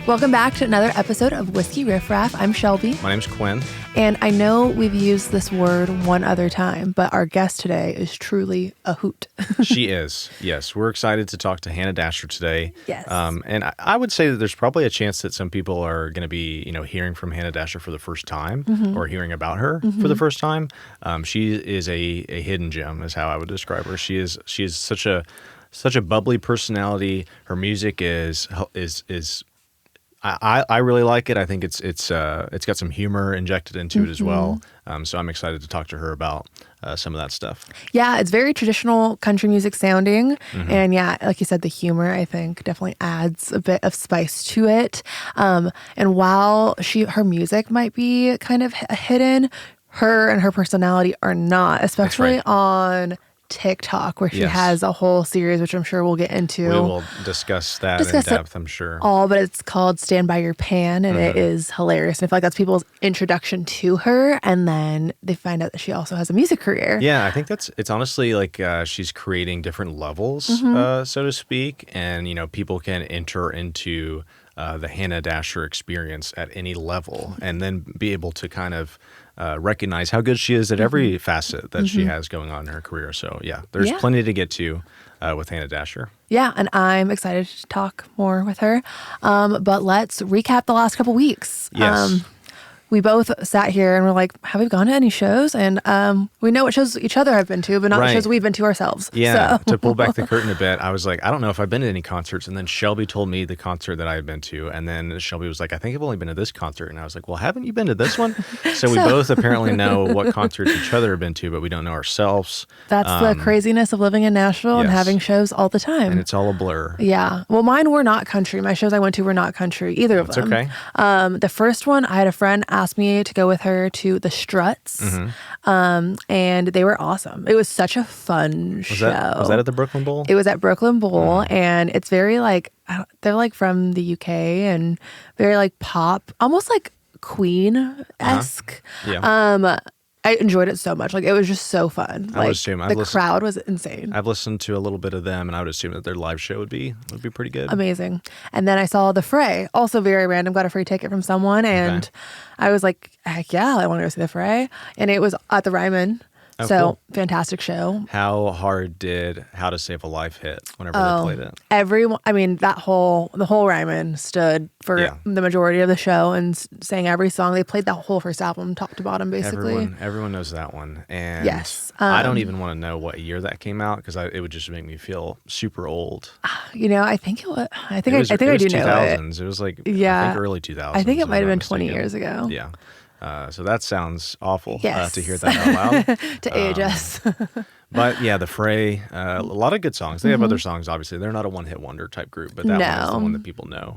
Welcome back to another episode of Whiskey Riff Raff. I'm Shelby. My name's Quinn. And I know we've used this word one other time, but our guest today is truly a hoot. She is. Yes. We're excited to talk to Hannah Dasher today. Yes. And I would say that there's probably a chance that some people are going to be, hearing from Hannah Dasher for the first time or hearing about her for the first time. She is a hidden gem is how I would describe her. She is such a bubbly personality. Her music is I really like it. I think it's got some humor injected into it as well. So I'm excited to talk to her about some of that stuff. Yeah, it's very traditional country music sounding. And yeah, like you said, the humor, I think, definitely adds a bit of spice to it. And while her music might be kind of hidden, her and her personality are not, especially on TikTok, where she has a whole series, which I'm sure we'll get into. We will discuss that in depth, I'm sure. But it's called Stand By Your Pan, and it is hilarious. And I feel like that's people's introduction to her, and then they find out that she also has a music career. Yeah, I think it's honestly like she's creating different levels, so to speak, and people can enter into the Hannah Dasher experience at any level, and then be able to kind of recognize how good she is at every facet that she has going on in her career. So yeah, there's plenty to get to with Hannah Dasher. Yeah, and I'm excited to talk more with her. But let's recap the last couple weeks. Yes. We both sat here and were like, have we gone to any shows? And we know what shows each other have been to, but not the shows we've been to ourselves. Yeah, so. To pull back the curtain a bit, I was like, I don't know if I've been to any concerts. And then Shelby told me the concert that I had been to. And then Shelby was like, I think I've only been to this concert. And I was like, well, haven't you been to this one? So we both apparently know what concerts each other have been to, but we don't know ourselves. That's the craziness of living in Nashville and having shows all the time. And it's all a blur. Yeah. Well, mine were not country. My shows I went to were not country, either of them. That's okay. The first one, I had a friend ask me to go with her to the Struts, and they were awesome. It was such a fun show. Was that at the Brooklyn Bowl? It was at Brooklyn Bowl, and it's very like, they're like from the UK and very like pop, almost like Queen-esque. Yeah. I enjoyed it so much. Like, it was just so fun. I would assume. The crowd was insane. I've listened to a little bit of them, and I would assume that their live show would be pretty good. Amazing. And then I saw The Fray, also very random, got a free ticket from someone, and I was like, heck yeah, I want to go see The Fray. And it was at the Ryman. Oh, so cool. Fantastic show. How hard did How to Save a Life hit whenever they played it? Everyone, I mean, the whole Ryman stood for the majority of the show and sang every song. They played that whole first album, top to bottom, basically. Everyone knows that one. And yes, I don't even want to know what year that came out, because it would just make me feel super old. I think it was. I think I do know it. It was like I think early 2000s. I think it might have been 20 years ago. Yeah. So that sounds awful to hear that out loud. To age us. But yeah, The Fray, a lot of good songs. They have other songs, obviously. They're not a one-hit wonder type group, but that one is the one that people know.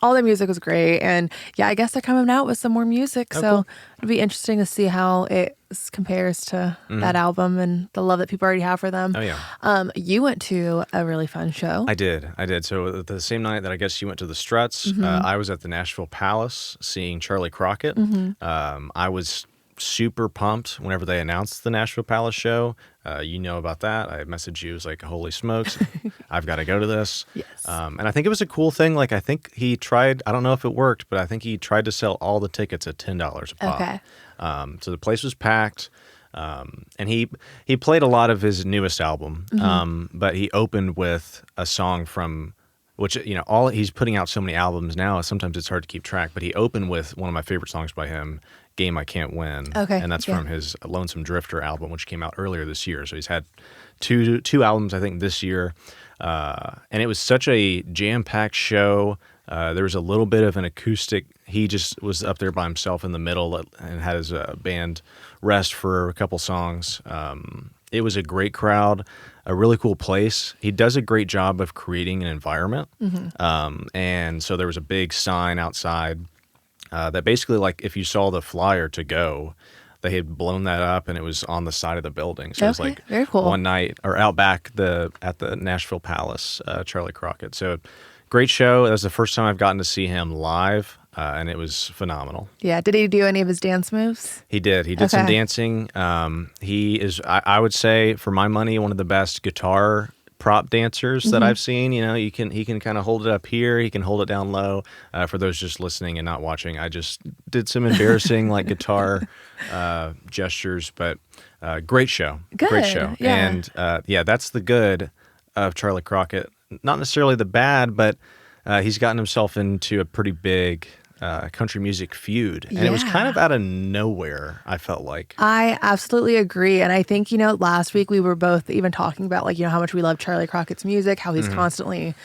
All their music was great. And yeah, I guess they're coming out with some more music. So it'll be interesting to see how it compares to that album and the love that people already have for them. Oh, yeah. You went to a really fun show. I did. So the same night that I guess you went to the Struts, I was at the Nashville Palace seeing Charlie Crockett. I was super pumped whenever they announced the Nashville Palace show. You know about that. I messaged you. It was like, holy smokes, I've got to go to this. Yes. And I think it was a cool thing. Like, I think he tried, I don't know if it worked, but I think he tried to sell all the tickets at $10 a pop. Okay. So the place was packed. And he played a lot of his newest album, but he opened with a song from, which, he's putting out so many albums now, sometimes it's hard to keep track, but he opened with one of my favorite songs by him, Game I Can't Win. Okay. And that's from his Lonesome Drifter album, which came out earlier this year. So he's had two albums, I think, this year. And it was such a jam-packed show. There was a little bit of an acoustic. He just was up there by himself in the middle and had his band rest for a couple songs. It was a great crowd, a really cool place. He does a great job of creating an environment. And so there was a big sign outside that basically, like, if you saw the flyer to go, they had blown that up and it was on the side of the building. So it was like very cool. One night, or out back at the Nashville Palace, Charlie Crockett. So great show. That was the first time I've gotten to see him live, and it was phenomenal. Yeah. Did he do any of his dance moves? He did. He did some dancing. He is, I would say, for my money, one of the best guitar prop dancers that I've seen. You know, he can kind of hold it up here, he can hold it down low. For those just listening and not watching, I just did some embarrassing like guitar gestures, but great show. Good, Great show. yeah. And that's the good of Charlie Crockett. Not necessarily the bad, but he's gotten himself into a pretty big country music feud. And it was kind of out of nowhere, I felt like. I absolutely agree. And I think, last week we were both even talking about like, how much we love Charlie Crockett's music, how he's constantly,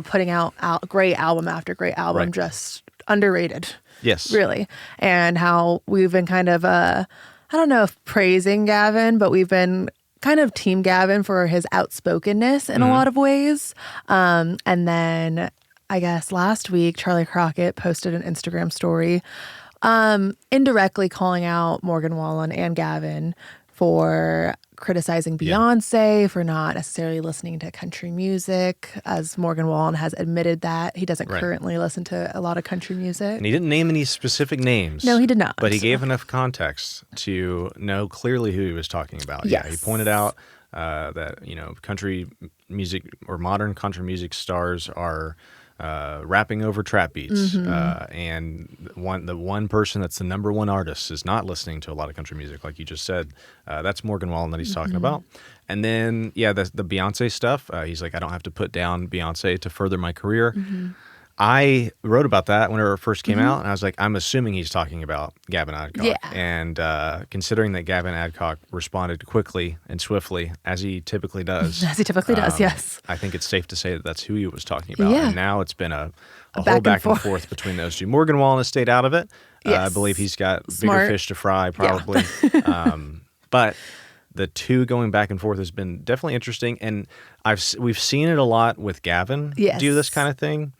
putting out great album after great album, Right. just underrated. Yes. Really. And how we've been kind of, I don't know if praising Gavin, but we've been kind of team Gavin for his outspokenness in a lot of ways. And then I guess last week, Charlie Crockett posted an Instagram story indirectly calling out Morgan Wallen and Gavin for criticizing Beyonce for not necessarily listening to country music, as Morgan Wallen has admitted that he doesn't currently listen to a lot of country music. And he didn't name any specific names. No, he did not. But he gave enough context to know clearly who he was talking about. Yes. Yeah, he pointed out that, country music or modern country music stars are rapping over trap beats, and the one person that's the number one artist is not listening to a lot of country music, like you just said. That's Morgan Wallen that he's talking about. And then, the Beyonce stuff. He's like, I don't have to put down Beyonce to further my career. I wrote about that when it first came out, and I was like, I'm assuming he's talking about Gavin Adcock. Yeah. And considering that Gavin Adcock responded quickly and swiftly, as he typically does. As he typically does, yes. I think it's safe to say that that's who he was talking about. Yeah. And now it's been a whole back and forth between those two. Morgan Wallen has stayed out of it. I Yes. believe he's got Smart. bigger fish to fry, probably. But the two going back and forth has been definitely interesting. And we've seen it a lot with Gavin Yes. do this kind of thing.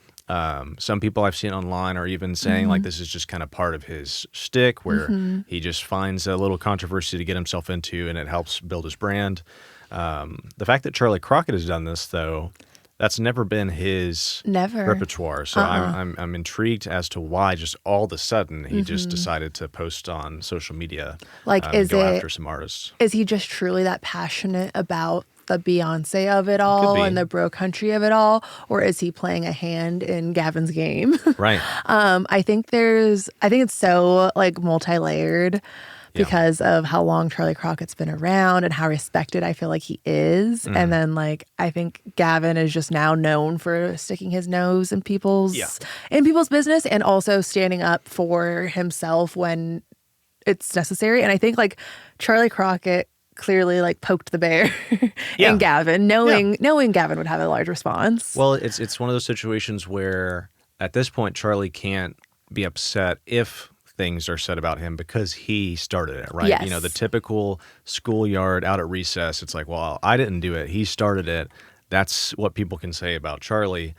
Some people I've seen online are even saying like this is just kind of part of his shtick, where he just finds a little controversy to get himself into, and it helps build his brand. The fact that Charlie Crockett has done this, though, that's never been his repertoire. So I'm intrigued as to why just all of a sudden he just decided to post on social media, Like, and go after some artists. Is he just truly that passionate about the Beyonce of it Could all be. and the bro country of it all, or is he playing a hand in Gavin's game? Right. I think it's so like multi-layered because of how long Charlie Crockett's been around and how respected I feel like he is. And then like I think Gavin is just now known for sticking his nose in people's business, and also standing up for himself when it's necessary. And I think like Charlie Crockett clearly like poked the bear in Gavin, knowing Gavin would have a large response. Well, it's one of those situations where at this point Charlie can't be upset if things are said about him because he started it, right? Yes. The typical schoolyard out at recess, it's like, well, I didn't do it. He started it. That's what people can say about Charlie.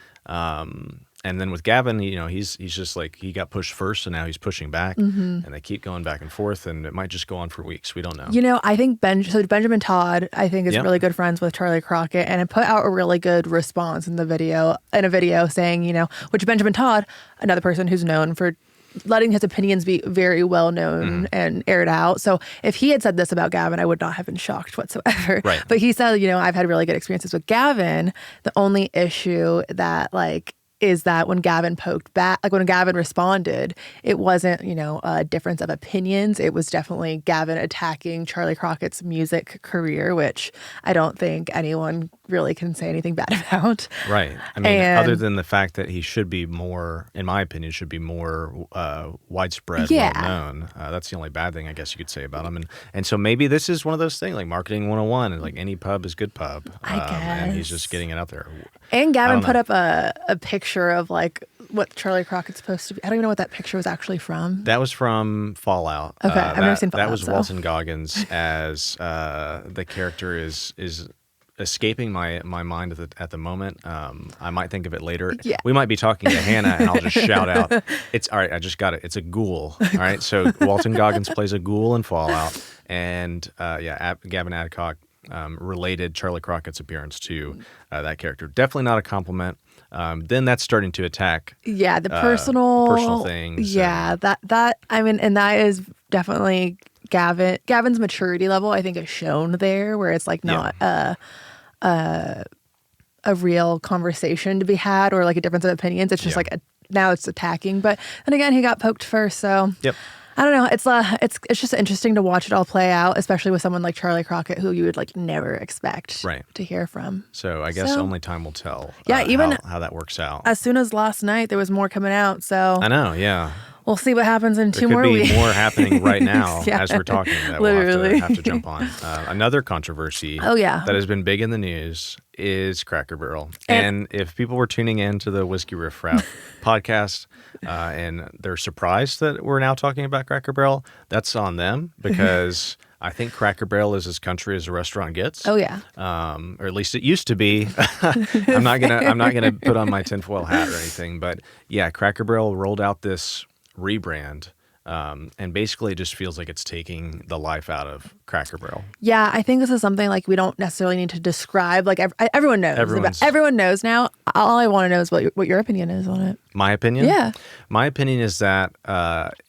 And then with Gavin, he's just like, he got pushed first, and now he's pushing back, and they keep going back and forth, and it might just go on for weeks. We don't know. I think Benjamin Todd, I think, is really good friends with Charlie Crockett, and it put out a really good response in a video saying, which Benjamin Todd, another person who's known for letting his opinions be very well known and aired out. So if he had said this about Gavin, I would not have been shocked whatsoever. Right. But he said, I've had really good experiences with Gavin. The only issue that is that when Gavin poked back, like when Gavin responded, it wasn't, a difference of opinions. It was definitely Gavin attacking Charlie Crockett's music career, which I don't think anyone really can say anything bad about. Right. I mean, other than the fact that he should be more, in my opinion, widespread, well known. That's the only bad thing I guess you could say about him. And so maybe this is one of those things, like marketing 101, and like any pub is good pub. I guess. And he's just getting it out there. And Gavin put up a picture of like what Charlie Crockett's supposed to be. I don't even know what that picture was actually from. That was from Fallout. Okay, I've never seen That Fallout. was Walton Goggins as the character is escaping my mind at the moment. I might think of it later. Yeah. We might be talking to Hannah, and I'll just shout out. It's all right. I just got it. It's a ghoul. All right. So Walton Goggins plays a ghoul in Fallout, and Gavin Adcock related Charlie Crockett's appearance to that character. Definitely not a compliment. Then that's starting to attack. Yeah, the personal things. Yeah, that I mean, and that is definitely Gavin's maturity level. I think is shown there, where it's like not a real conversation to be had or like a difference of opinions. It's just Yeah. like now it's attacking. But then again, he got poked first, so Yep. I don't know. It's just interesting to watch it all play out, especially with someone like Charlie Crockett, who you would like never expect Right. to hear from. So I guess So- only time will tell. Yeah, even how that works out. As soon as last night, there was more coming out, so I know. Yeah. we'll see what happens in There two could more be weeks. more happening right now Yeah. as we're talking that Literally. we'll have to jump on. Another controversy Oh, yeah. that has been big in the news is Cracker Barrel. And if people were tuning in to the Whiskey Riff Raff podcast and they're surprised that we're now talking about Cracker Barrel, that's on them because I think Cracker Barrel is as country as a restaurant gets. Oh yeah. Or at least it used to be. I'm not gonna put on my tinfoil hat or anything, but yeah, Cracker Barrel rolled out this rebrand, and basically it just feels like it's taking the life out of Cracker Barrel. Yeah, I think this is something like we don't necessarily need to describe. Like everyone knows. Everyone knows now. All I want to know is what your opinion is on it. My opinion? Yeah. My opinion is that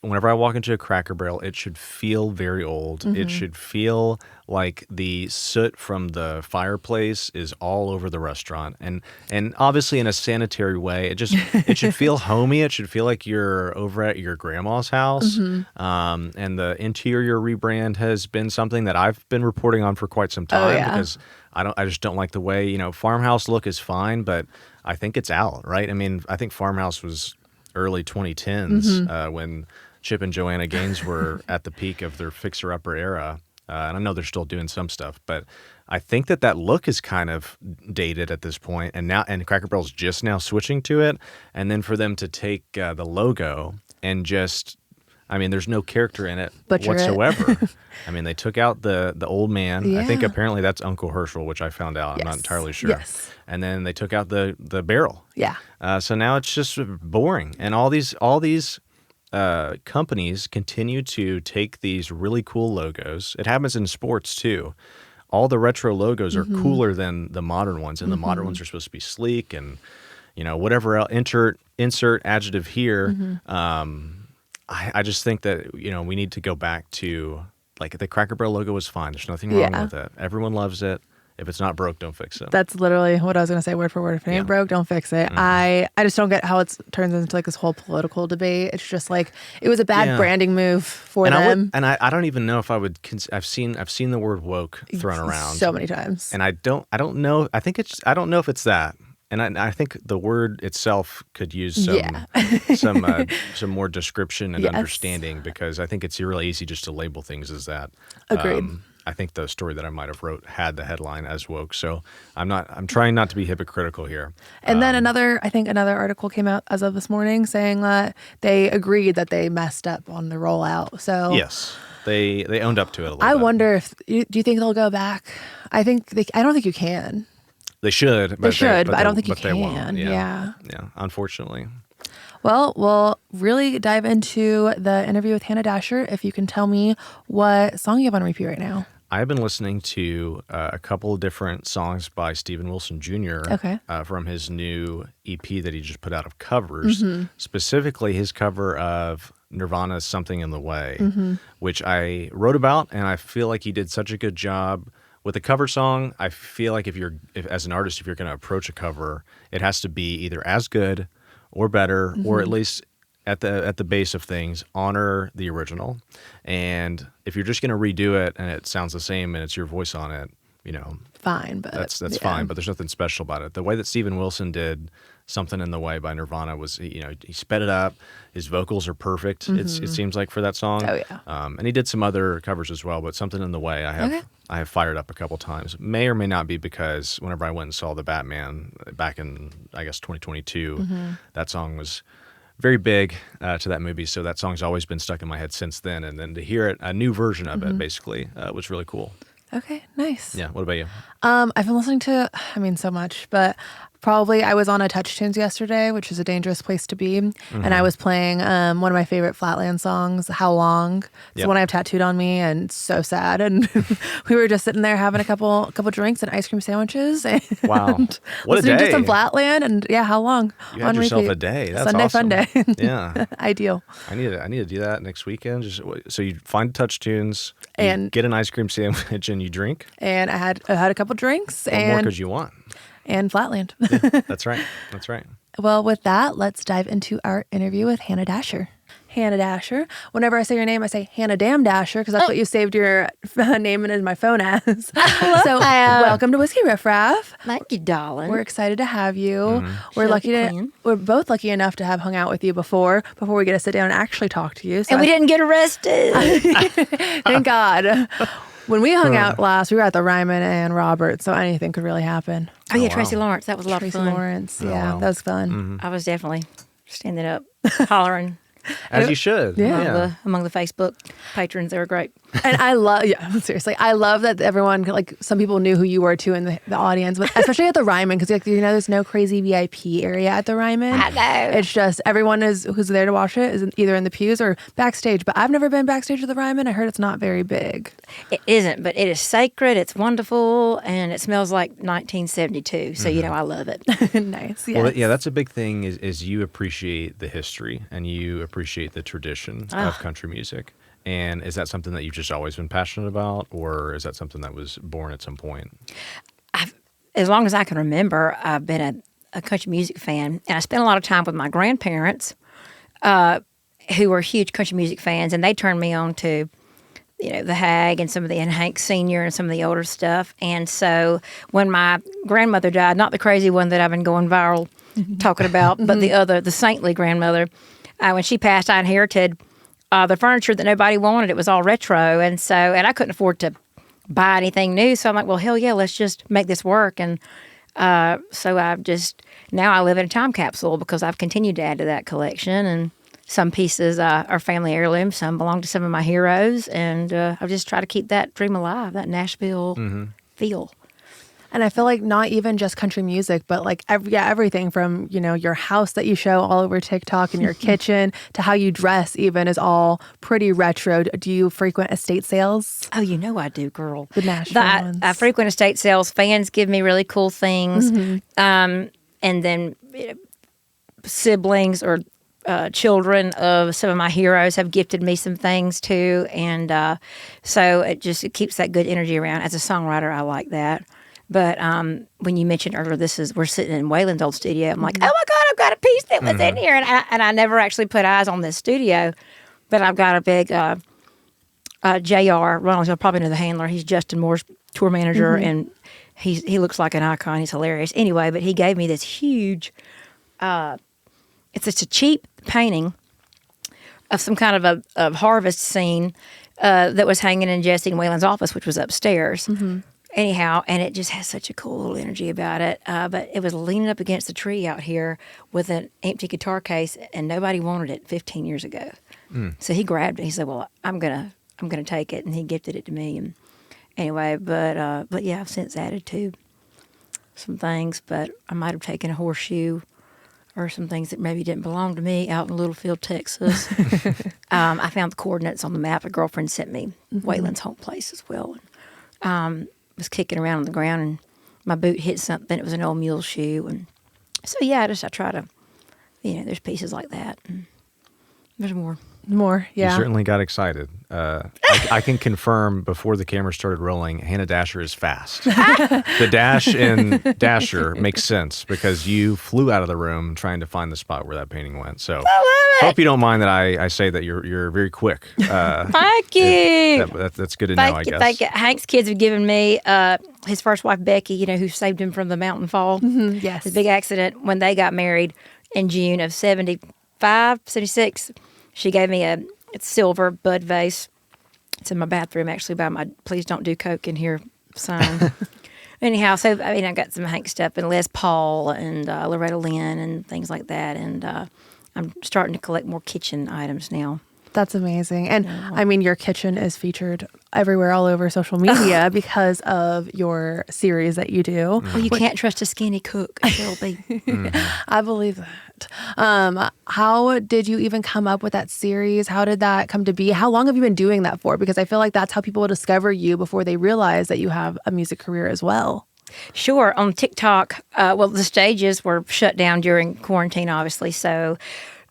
whenever I walk into a Cracker Barrel, it should feel very old. Mm-hmm. It should feel like the soot from the fireplace is all over the restaurant, and obviously in a sanitary way. It should feel homey. It should feel like you're over at your grandma's house. Mm-hmm. And the interior rebrand has been something that I've been reporting on for quite some time yeah. because I just don't like the way, farmhouse look is fine, but I think it's out, right? I mean, I think farmhouse was early 2010s when Chip and Joanna Gaines were at the peak of their fixer-upper era. And I know they're still doing some stuff, but I think that look is kind of dated at this point, and Cracker Barrel's just now switching to it. And then for them to take the logo and just, I mean, there's no character in it Butcher it. whatsoever. I mean, they took out the old man. I think Yeah. apparently that's Uncle Herschel, which I found out. I'm not Yes. entirely sure. Yes. And then they took out the barrel. Yeah. So now it's just boring, and all these companies continue to take these really cool logos. It happens in sports too. All the retro logos are cooler than the modern ones, and the modern ones are supposed to be sleek and whatever else. Insert adjective here. I just think that we need to go back to like the Cracker Barrel logo was fine. There's nothing wrong Yeah. with it. Everyone loves it. If it's not broke, don't fix it. That's literally what I was going to say, word for word. If it ain't broke, don't fix it. I just don't get how it turns into like this whole political debate. It's just like it was a bad Yeah. branding move for and them I don't even know if I would. I've seen the word woke thrown around so many times. and I don't know. I don't know if it's that. And I think the word itself could use some Yeah. some more description and Yes. understanding, because I think it's really easy just to label things as that. Agreed. I think the story that I might have wrote had the headline as woke, so I'm trying not to be hypocritical here. And then another article came out as of this morning saying that they agreed that they messed up on the rollout. So Yes, they owned up to it a little I bit. wonder if do you think they'll go back? I don't think you can. They should. But should, but I don't think you but they won't. can. Yeah. Unfortunately. Well, we'll really dive into the interview with Hannah Dasher. If you can tell me what song you have on repeat right now. I've been listening to a couple of different songs by Steven Wilson Jr. Okay. From his new EP that he just put out of covers, Mm-hmm. specifically his cover of Nirvana's Something in the Way, Mm-hmm. which I wrote about, and I feel like he did such a good job. With a cover song, I feel like if as an artist, if you're going to approach a cover, it has to be either as good or better, or at least at the base of things, honor the original. And if you're just going to redo it and it sounds the same and it's your voice on it, Fine, but that's yeah. fine. But there's nothing special about it. The way that Steven Wilson did Something in the Way by Nirvana was, he sped it up. His vocals are perfect. It seems like for that song. Oh, yeah. And he did some other covers as well, but Something in the Way I have fired up a couple times. May or may not be because whenever I went and saw the Batman back in, I guess, 2022, that song was very big to that movie. So that song's always been stuck in my head since then. And then to hear it, a new version of it, basically, was really cool. Okay, nice. Yeah. What about you? I've been listening to, so much, but probably I was on a Touch Tunes yesterday, which is a dangerous place to be. And I was playing one of my favorite Flatland songs, How Long. It's Yep. the one I have tattooed on me, and it's so sad. And we were just sitting there having a couple drinks and ice cream sandwiches. And Wow. What a listening day. to some Flatland, and yeah, How Long. You had on yourself repeat. a day. That's Sunday awesome. fun day. Yeah. Ideal. I need to do that next weekend. So you find Touch Tunes, you And- get an ice cream sandwich, and you drink. And I had a couple drinks, What more and could you want? And Flatland. That's right. That's right. Well, with that, let's dive into our interview with Hannah Dasher. Hannah Dasher. Whenever I say your name, I say Hannah Damn Dasher because that's what you saved your name in my phone as. So, welcome to Whiskey Riff Raff. Thank you, darling. We're excited to have you. Mm-hmm. We're both lucky enough to have hung out with you before we get to sit down and actually talk to you. So and we didn't get arrested. Thank God. When we hung out last, we were at the Ryman and Robert, so anything could really happen. Oh, yeah, wow. Tracy Lawrence. That was a lot Tracy of fun. Lawrence, Oh, yeah, wow. that was fun. I was definitely standing up, hollering As you should. Yeah. among the Facebook patrons. They were great. And I love, seriously, I love that everyone, like, some people knew who you were too in the audience, but especially at the Ryman, because there's no crazy VIP area at the Ryman. I know. It's just everyone who's there to watch it is either in the pews or backstage. But I've never been backstage at the Ryman. I heard it's not very big. It isn't, but it is sacred. It's wonderful, and it smells like 1972. So, I love it. Nice. Yes. Well, yeah, that's a big thing is you appreciate the history and you appreciate the tradition of country music. And is that something that you've just always been passionate about, or is that something that was born at some point? As long as I can remember, I've been a country music fan, and I spent a lot of time with my grandparents, who were huge country music fans, and they turned me on to, the Hag and and Hank Sr. and some of the older stuff. And so when my grandmother died, not the crazy one that I've been going viral talking about, but the saintly grandmother, when she passed, I inherited the furniture that nobody wanted. It was all retro, and I couldn't afford to buy anything new. So I'm like, well, hell yeah, let's just make this work. And so now I live in a time capsule because I've continued to add to that collection. And some pieces are family heirlooms, some belong to some of my heroes, and I've just tried to keep that dream alive, that Nashville feel. And I feel like not even just country music, but like everything from, your house that you show all over TikTok and your kitchen to how you dress even is all pretty retro. Do you frequent estate sales? Oh, I do, girl. The Nashville ones. I frequent estate sales. Fans give me really cool things. And then siblings or children of some of my heroes have gifted me some things too. And so it keeps that good energy around. As a songwriter, I like that. But when you mentioned earlier, we're sitting in Waylon's old studio. I'm like, oh my God, I've got a piece that was in here, and I never actually put eyes on this studio, but I've got a big Jr. Ronald. You'll probably know the handler. He's Justin Moore's tour manager, and he looks like an icon. He's hilarious. Anyway, but he gave me this huge. It's just a cheap painting of some kind of a harvest scene that was hanging in Jesse and Waylon's office, which was upstairs. Anyhow, and it just has such a cool little energy about it. But it was leaning up against the tree out here with an empty guitar case, and nobody wanted it 15 years ago. So he grabbed it. He said, "Well, I'm gonna take it," and he gifted it to me. And anyway, but yeah, I've since added to some things. But I might have taken a horseshoe or some things that maybe didn't belong to me out in Littlefield, Texas. I found the coordinates on the map. A girlfriend sent me Waylon's home place as well. Was kicking around on the ground, and my boot hit something. It was an old mule shoe, and so yeah, I try to, there's pieces like that. And there's more. More, yeah. You certainly got excited. I can confirm before the camera started rolling, Hannah Dasher is fast. The dash in Dasher makes sense because you flew out of the room trying to find the spot where that painting went. So hope you don't mind that I say that you're very quick. Thank you. That's good to know, I guess. Thank you. Hank's kids have given me his first wife, Becky, who saved him from the mountain fall. Yes. His big accident when they got married in June of 76. She gave me a silver bud vase. It's in my bathroom, actually, by my "Please Don't Do Coke in Here" sign. Anyhow, so I got some Hank stuff and Les Paul and Loretta Lynn and things like that. And I'm starting to collect more kitchen items now. That's amazing. And I mean, your kitchen is featured everywhere all over social media because of your series that you do. Well, you can't trust a skinny cook, Shelby. I believe that. How did you even come up with that series? How did that come to be? How long have you been doing that for? Because I feel like that's how people will discover you before they realize that you have a music career as well. Sure. On TikTok, the stages were shut down during quarantine, obviously. So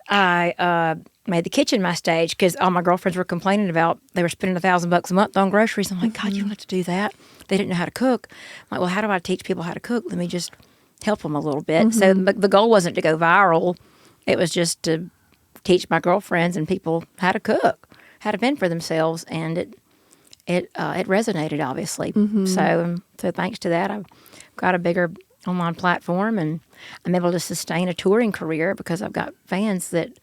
I made the kitchen my stage because all my girlfriends were complaining about they were spending $1,000 a month on groceries. I'm like, God, you don't have to do that. they didn't know how to cook. I'm like, well, how do I teach people how to cook? Let me just help them a little bit. So the goal wasn't to go viral. It was just to teach my girlfriends and people how to cook, how to fend for themselves, and it resonated, obviously. So thanks to that, I've got a bigger online platform, and I'm able to sustain a touring career because I've got fans that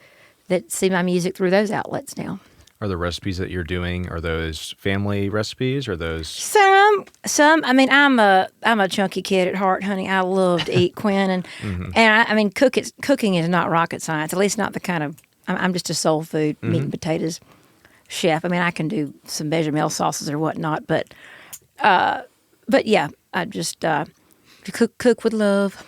see my music through those outlets now. Are the recipes that you're doing, are those family recipes, or those? Some. I mean, I'm a chunky kid at heart, honey. I love to eat, Quinn, and I mean, cooking is not rocket science. At least not the kind of. I'm just a soul food meat and potatoes chef. I mean, I can do some bechamel sauces or whatnot, but yeah, I just cook with love.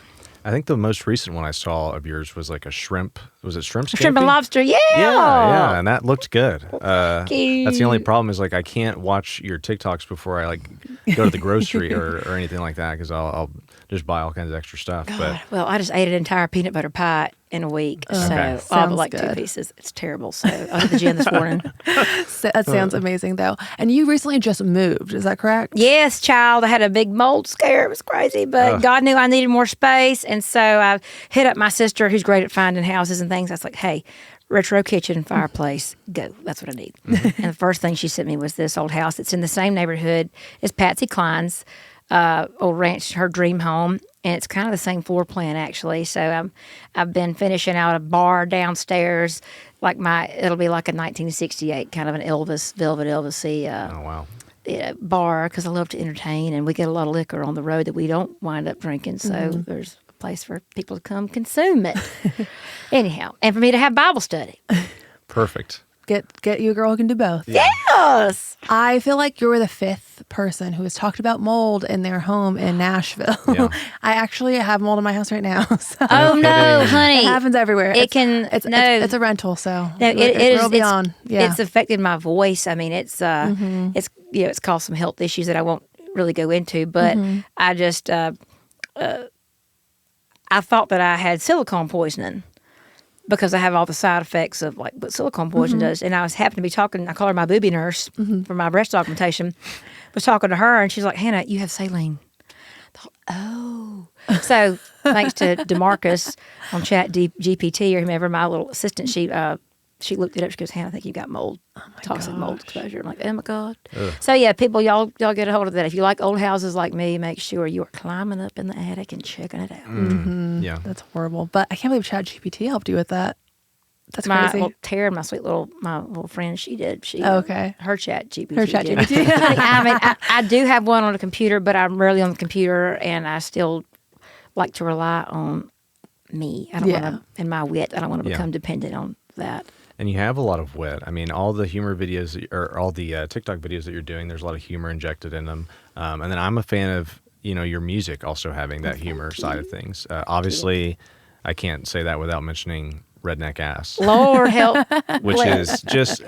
I think the most recent one I saw of yours was like a shrimp. Was it shrimp scampi? Shrimp and lobster, yeah. Yeah, and that looked good. Thank you. That's the only problem is like I can't watch your TikToks before I like go to the grocery or anything like that because I'll just buy all kinds of extra stuff. But Well, I just ate an entire peanut butter pie in a week, so all Sounds but like good. 2 pieces. It's terrible. So I was at the gym this morning. That sounds amazing, though. And you recently just moved, is that correct? Yes, child. I had a big mold scare. It was crazy, but God knew I needed more space. And so I hit up my sister, who's great at finding houses and things. I was like, hey, retro kitchen, fireplace, go. That's what I need. And the first thing she sent me was this old house. It's in the same neighborhood as Patsy Cline's old ranch, her dream home. And it's kind of the same floor plan, actually. So I've been finishing out a bar downstairs, it'll be like a 1968 kind of an Velvet Elvis-y oh wow, bar, because I love to entertain, and we get a lot of liquor on the road that we don't wind up drinking. So there's a place for people to come consume it. Anyhow, and for me to have Bible study. perfect. Get you a girl who can do both. Yes. I feel like you're the 5th person who has talked about mold in their home in Nashville. Yeah. I actually have mold in my house right now. So Oh no, honey! it happens everywhere. It's It's a rental, so No, it is. We'll be on. Yeah. It's affected my voice. I mean, it's it's caused some health issues that I won't really go into. But I just I thought that I had silicone poisoning because I have all the side effects of like what silicone poison does. And I was happened to be talking. I call her my booby nurse for my breast augmentation. Was talking to her, and she's like, "Hannah, you have saline." Oh, so thanks to DeMarcus on Chat GPT or whomever, my little assistant, she looked it up. She goes, "Hannah, I think you got mold, toxic mold exposure." I'm like, "Oh my God!" So yeah, people, y'all get a hold of that. If you like old houses like me, make sure you are climbing up in the attic and checking it out. Yeah, That's horrible. But I can't believe ChatGPT helped you with that. That's crazy. Tara, my little friend, she did. She Okay. her Chat GPT. Her did. ChatGPT. I mean, I do have one on a computer, but I'm rarely on the computer, and I still like to rely on me. I don't want to, and my wit. I don't want to become dependent on that. and you have a lot of wit. I mean, all the humor videos or all the TikTok videos that you're doing, there's a lot of humor injected in them. And then I'm a fan of your music also having that humor side of things. Obviously, I can't say that without mentioning Redneck Ass. Lord help. Which is just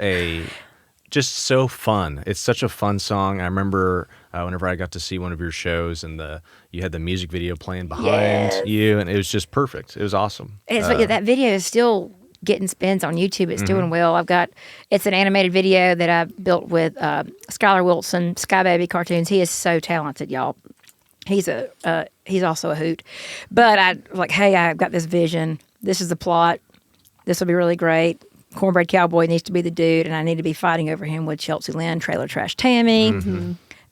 so fun. It's such a fun song. I remember whenever I got to see one of your shows and you had the music video playing behind you, and it was just perfect. It was awesome. That video is still getting spins on YouTube. It's doing well. It's an animated video that I built with Skylar Wilson, Sky Baby Cartoons. He is so talented, y'all. He's also a hoot. But I like, hey, I've got this vision. This is the plot. This will be really great. Cornbread Cowboy needs to be the dude, and I need to be fighting over him with Chelsea Lynn, Trailer Trash Tammy.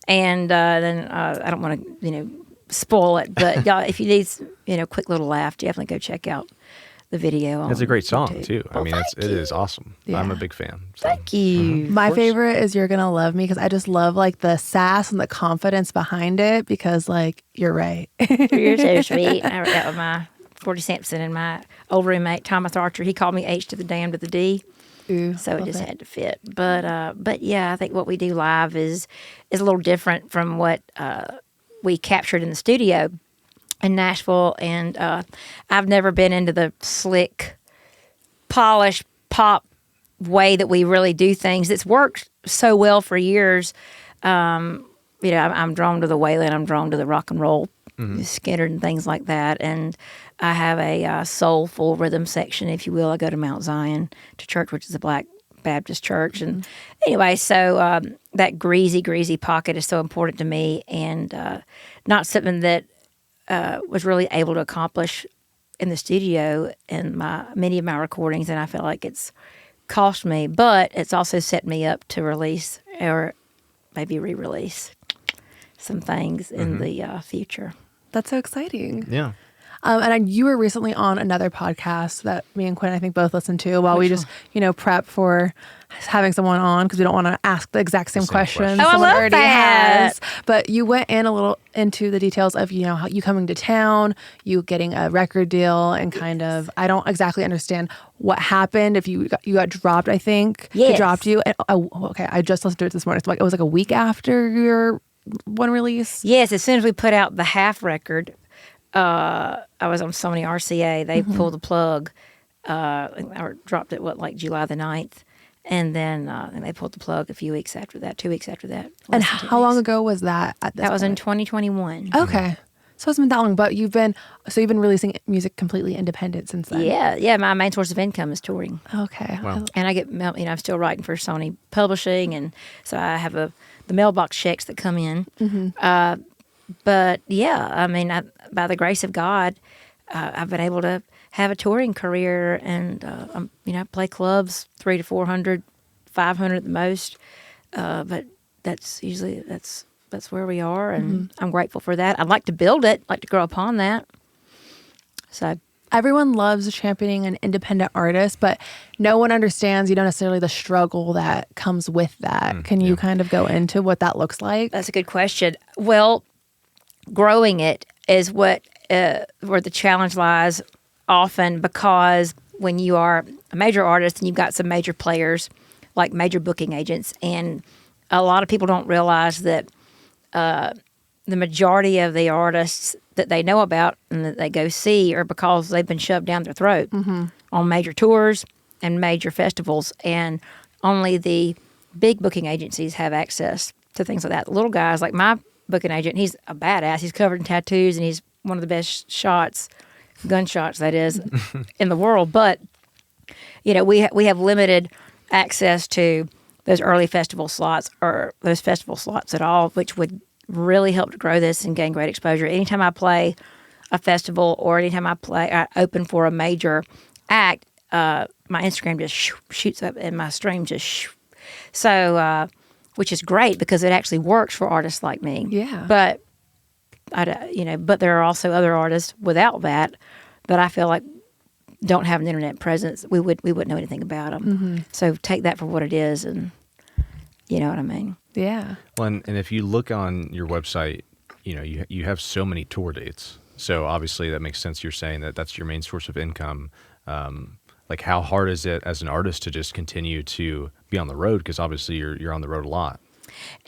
And then I don't want to, spoil it, but y'all, if you need, quick little laugh, definitely go check out the video. It's a great song YouTube. too. I mean, it is awesome. Yeah. I'm a big fan. So. Thank you. My favorite is You're Gonna Love Me, because I just love like the sass and the confidence behind it, because like you're right. You're so sweet. I wrote that with my 40 Sampson and my old roommate Thomas Archer. He called me H to the damn to the D. Ooh, So it love just it. had to fit. But yeah, I think what we do live is a little different from what we captured in the studio in Nashville. And I've never been into the slick, polished pop way that we really do things. It's worked so well for years. I'm drawn to the Waylon. I'm drawn to the rock and roll, Skinner and things like that. And I have a soulful rhythm section, if you will. I go to Mount Zion to church, which is a Black Baptist church. And anyway, so that greasy pocket is so important to me, and not something that was really able to accomplish in the studio in many of my recordings, and I feel like it's cost me, but it's also set me up to release or maybe re-release some things in the future. That's so exciting. Yeah. And you were recently on another podcast that me and Quinn, I think, both listened to while we just, prep for having someone on because we don't want to ask the exact same questions Oh, I someone love already that. has. But you went in a little into the details of, how you coming to town, you getting a record deal, and kind of, I don't exactly understand what happened. If you got dropped, I think. They Yes. dropped you. And, okay, I just listened to it this morning. It was like a week after your one release. Yes, as soon as we put out the half record, I was on Sony RCA. They pulled the plug. I dropped it, like July the 9th. And then they pulled the plug a few weeks after that, 2 weeks after that. And Less than 2 how long weeks. ago was that? That was in 2021. Okay. So it hasn't been that long, but you've been releasing music completely independent since then. Yeah. My main source of income is touring. Okay. Wow. And I get, I'm still writing for Sony Publishing, and so I have the mailbox checks that come in. But yeah, by the grace of God, I've been able to have a touring career, and I play clubs 300 to 400, 500 at the most. But that's usually that's where we are, and I'm grateful for that. I'd like to build it, like to grow upon that. So. Everyone loves championing an independent artist, but no one understands, necessarily the struggle that comes with that. Can you kind of go into what that looks like? That's a good question. Well, growing it is where the challenge lies often, because when you are a major artist and you've got some major players, like major booking agents, and a lot of people don't realize that the majority of the artists that they know about and that they go see are because they've been shoved down their throat on major tours and major festivals, and only the big booking agencies have access to things like that. Little guys like my booking agent, he's a badass. He's covered in tattoos, and he's one of the best gunshots that is, in the world. But we have limited access to those early festival slots, or those festival slots at all, which would really help to grow this and gain great exposure. Anytime I play a festival, or anytime I open for a major act, my Instagram just shoots up, and my stream just so, which is great because it actually works for artists like me. Yeah. But but there are also other artists without that I feel like don't have an internet presence. We wouldn't know anything about them. So take that for what it is, and you know what I mean. Yeah. Well, and if you look on your website, you have so many tour dates. So obviously that makes sense. You're saying that that's your main source of income. Like, how hard is it as an artist to just continue to be on the road? Because obviously you're on the road a lot.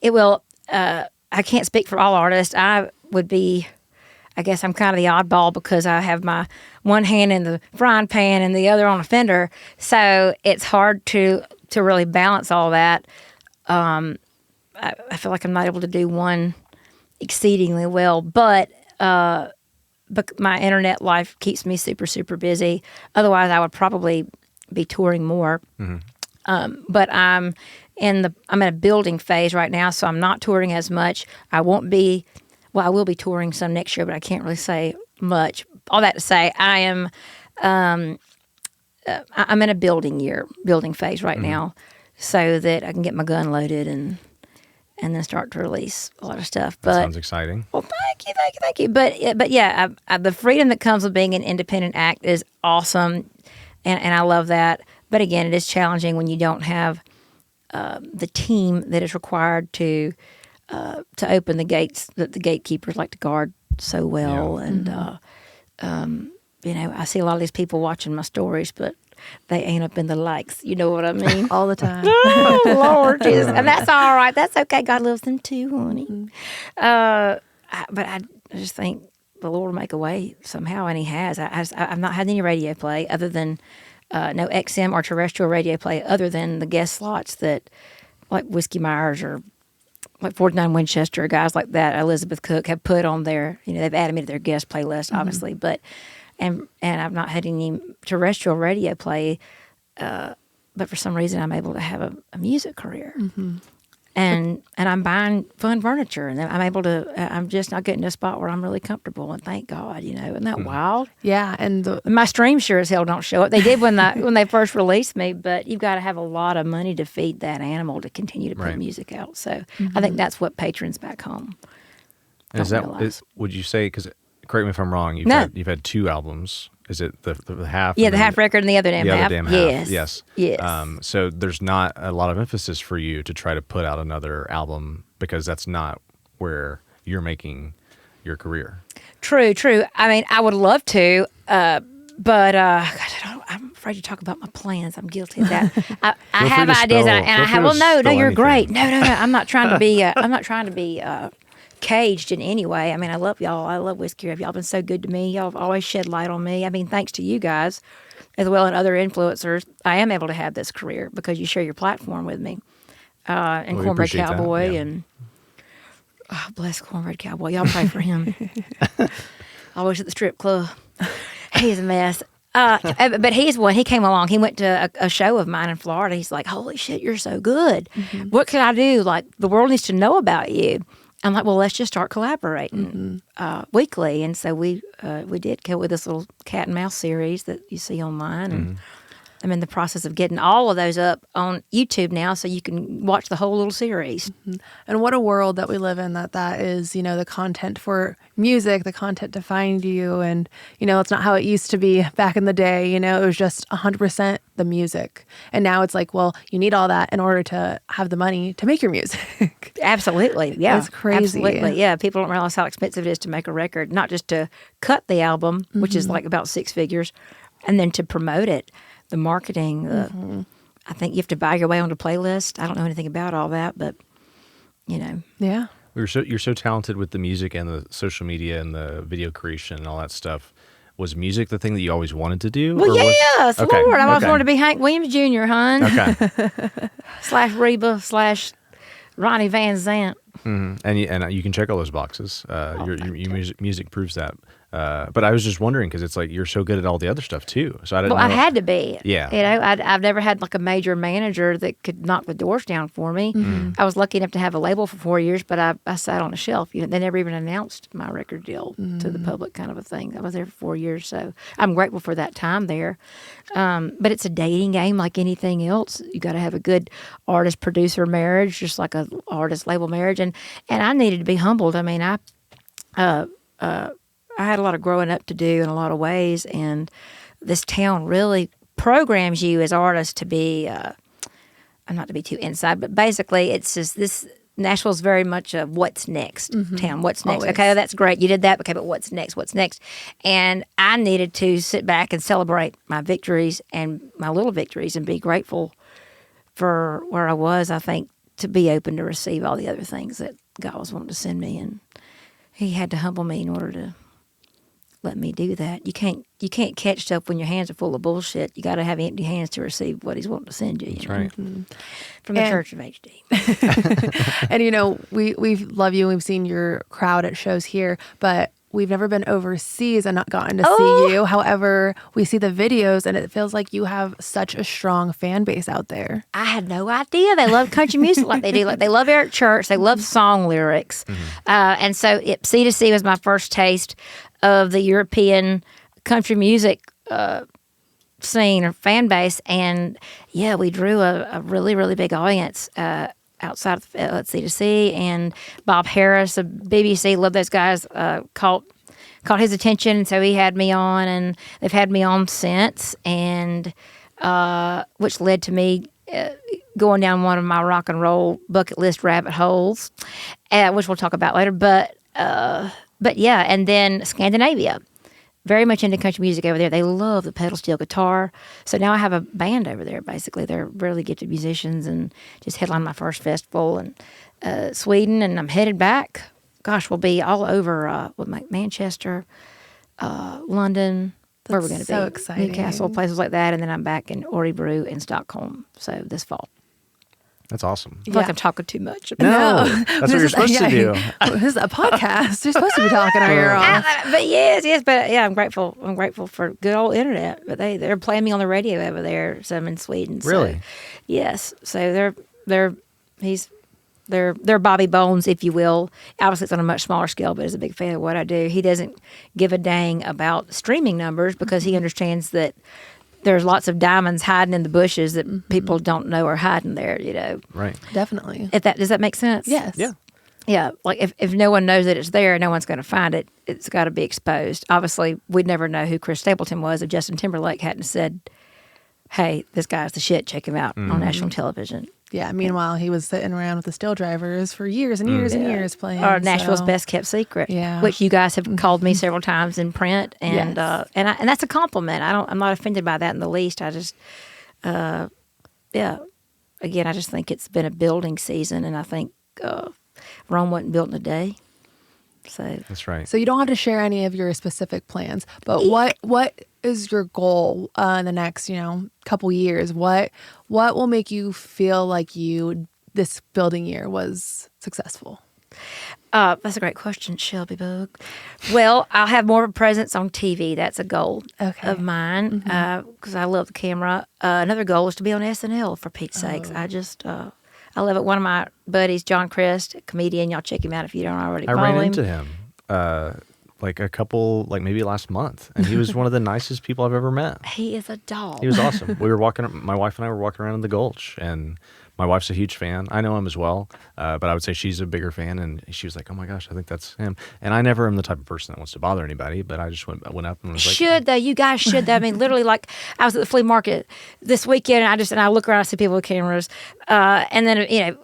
It will. I can't speak for all artists. I guess I'm kind of the oddball because I have my one hand in the frying pan and the other on a fender. So it's hard to really balance all that. I feel like I'm not able to do one exceedingly well, but my internet life keeps me super, super busy. Otherwise, I would probably be touring more. But I'm in a building phase right now, so I'm not touring as much. I will be touring some next year, but I can't really say much. All that to say, I am I'm in a building phase right now, so that I can get my gun loaded and then start to release a lot of stuff. That sounds exciting. Well, thank you. But yeah, the freedom that comes with being an independent act is awesome, and I love that. But again, it is challenging when you don't have the team that is required to open the gates that the gatekeepers like to guard so well. Yeah. And I see a lot of these people watching my stories, but they ain't up in the likes. You know what I mean? All the time. Oh, Lord Jesus. And that's all right. That's okay. God loves them too, honey. But I just think the Lord will make a way somehow, and He has. I've not had any radio play other than no XM or terrestrial radio play other than the guest slots that, like Whiskey Myers or like 49 Winchester, guys like that, Elizabeth Cook, have put on their, they've added me to their guest playlist, obviously, but and I've not had any terrestrial radio play, but for some reason I'm able to have a music career. and I'm buying fun furniture, and I'm able to. I'm just not getting to a spot where I'm really comfortable, and thank God, isn't that wild? Yeah, and And my streams sure as hell don't show up. They did when they first released me, but you've got to have a lot of money to feed that animal to continue to put Right. music out. So I think that's what patrons back home And is don't that realize. would you say? Because correct me if I'm wrong. No. You've had 2 albums. Is it the half? Yeah, and the then half record and the other damn the half. other damn Yes. half? Yes. Yes. So there's not a lot of emphasis for you to try to put out another album because that's not where you're making your career. True. I mean, I would love to, but God, I'm afraid to talk about my plans. I'm guilty of that. I Feel have free to ideas, spill- and I feel have. free Well, to no, spill you're great. anything. No. I'm not trying to be. I'm not trying to be caged in any way. I mean, I love y'all. I love Whiskey Riff. Y'all been so good to me. Y'all have always shed light on me. I mean, thanks to you guys, as well and other influencers, I am able to have this career because you share your platform with me. And Well, we Cornbread appreciate that, Cowboy yeah. and bless Cornbread Cowboy. Y'all pray for him. Always at the strip club. He's a mess. But he's one. He came along. He went to a show of mine in Florida. He's like, "Holy shit, you're so good. What can I do? Like, the world needs to know about you." I'm like, "Well, let's just start collaborating weekly." And so we did come with this little cat and mouse series that you see online, and I'm in the process of getting all of those up on YouTube now, so you can watch the whole little series. And what a world that we live in, that is, the content for music, the content to find you. And, it's not how it used to be back in the day. It was just 100% the music. And now it's like, well, you need all that in order to have the money to make your music. Absolutely. Yeah. It's crazy. Absolutely. Yeah. People don't realize how expensive it is to make a record, not just to cut the album, which is like about 6 figures, and then to promote it, the marketing. I think you have to buy your way onto playlist. I don't know anything about all that, but, Yeah. You're so talented with the music and the social media and the video creation and all that stuff. Was music the thing that you always wanted to do? Well, or was- yes, Okay, Lord. I always okay. wanted to be Hank Williams Jr., hon. Okay. / Reba / Ronnie Van Zant. And you can check all those boxes. Your music proves that. But I was just wondering because it's like you're so good at all the other stuff too. So I didn't. Well, I know. had to be. Yeah. I've never had like a major manager that could knock the doors down for me. I was lucky enough to have a label for 4 years, but I sat on a shelf. They never even announced my record deal to the public, kind of a thing. I was there for 4 years, so I'm grateful for that time there. But it's a dating game like anything else. You got to have a good artist-producer marriage, just like a artist-label marriage, and I needed to be humbled. I mean, I had a lot of growing up to do in a lot of ways, and this town really programs you as artists to be, I'm not to be too inside, but basically it's just this, Nashville's very much a what's next town. What's next? Always. Okay, that's great. You did that. Okay, but what's next? What's next? And I needed to sit back and celebrate my victories and my little victories and be grateful for where I was, I think, to be open to receive all the other things that God was wanting to send me. And he had to humble me in order to let me do that. You can't catch stuff when your hands are full of bullshit. You got to have empty hands to receive what he's wanting to send you. That's right. From the And- Church of HD. And we love you and we've seen your crowd at shows here, but we've never been overseas and not gotten to see you. However, we see the videos and it feels like you have such a strong fan base out there. I had no idea they love country music like they do. Like they love Eric Church. They love song lyrics. And so C2C was my first taste of the European country music scene or fan base. And yeah, we drew a really, really big audience outside of C2C. And Bob Harris of BBC, love those guys, caught his attention. So he had me on, and they've had me on since, and which led to me going down one of my rock and roll bucket list rabbit holes, which we'll talk about later. But yeah, and then Scandinavia. Very much into country music over there. They love the pedal steel guitar. So now I have a band over there, basically. They're really gifted musicians, and just headlined my first festival in Sweden, and I'm headed back. Gosh, we'll be all over Manchester, London, where we're going to be. so exciting. Newcastle, places like that. And then I'm back in Örebro in Stockholm. So this fall. That's awesome. I feel like Yeah. I'm talking too much. No, that's what you're supposed to do. This is a podcast. You're supposed to be talking on your own. But yes, but yeah, I'm grateful. I'm grateful for good old internet. But they're playing me on the radio over there. So I'm in Sweden. So, Really? yes. So they're Bobby Bones, if you will. Obviously, it's on a much smaller scale, but is a big fan of what I do. He doesn't give a dang about streaming numbers because he understands that there's lots of diamonds hiding in the bushes that people don't know are hiding there. Right. Definitely. Does that make sense? Yes. Yeah. Yeah, like if no one knows that it's there, no one's going to find it. It's got to be exposed. Obviously, we'd never know who Chris Stapleton was if Justin Timberlake hadn't said, "Hey, this guy's the shit. Check him out on national television." Yeah. Meanwhile, he was sitting around with the still drivers for years and years and years playing. Or Nashville's so- Best Kept Secret, Yeah. which you guys have called me several times in print, and Yes. and that's a compliment. I'm not offended by that in the least. I just, again, I just think it's been a building season, and I think Rome wasn't built in a day. So That's right. So you don't have to share any of your specific plans, but what is your goal in the next couple years? What will make you feel like this building year was successful? that's a great question, Shelby Bug. Well, I'll have more of a presence on TV. That's a goal of mine because I love the camera. Another goal is to be on SNL, for Pete's sakes. I love it. One of my buddies, John Crist, a comedian, y'all check him out if you don't already I follow ran him. into him maybe last month, and he was one of the nicest people I've ever met. He is a doll. He was awesome. My wife and I were walking around in the Gulch, and my wife's a huge fan. I know him as well, but I would say she's a bigger fan, and she was like, "Oh my gosh, I think that's him." And I never am the type of person that wants to bother anybody, but I just went up and was like, Should though, you guys should though. I mean, literally, like I was at the flea market this weekend, and I look around, I see people with cameras, and then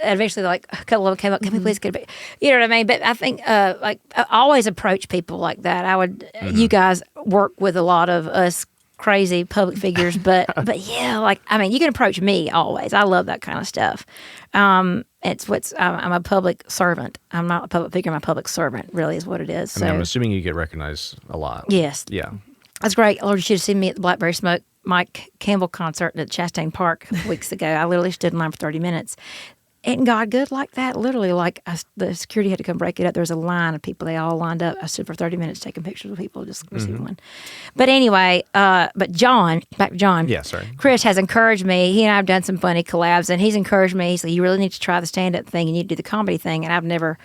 eventually, like a couple of them came up. Can we please get a picture? You know what I mean? But I think, I always approach people like that. I would. You guys work with a lot of us crazy public figures, but yeah, you can approach me always. I love that kind of stuff. I'm a public servant. I'm not a public figure. I'm a public servant. Really, is what it is. I mean, I'm assuming you get recognized a lot. Yes. Yeah. That's great. Lord, you should have seen me at the Blackberry Smoke Mike Campbell concert at Chastain Park a couple weeks ago. I literally stood in line for 30 minutes. Ain't God good like that? Literally, the security had to come break it up. There was a line of people. They all lined up. I stood for 30 minutes taking pictures with people, just receiving one. But anyway, back to John. Yeah, sorry. Chris has encouraged me. He and I have done some funny collabs, and he's encouraged me. He said, you really need to try the stand-up thing. You need to do the comedy thing. And I've never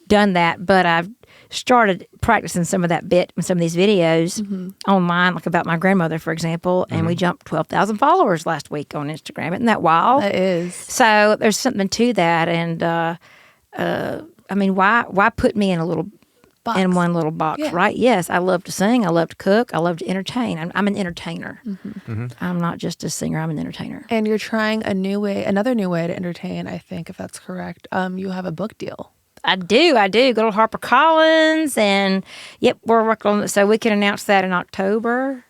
done that, but I've started practicing some of that bit in some of these videos online, like about my grandmother, for example, and we jumped 12,000 followers last week on Instagram. Isn't that wild? That is. So there's something to that, and why put me in a little Box. in one little box, Yeah. right? Yes, I love to sing, I love to cook, I love to entertain. I'm an entertainer. I'm not just a singer. I'm an entertainer. And you're trying another new way to entertain, I think, if that's correct. You have a book deal. I do. Go to HarperCollins, and yep, we're working on it. So we can announce that in October.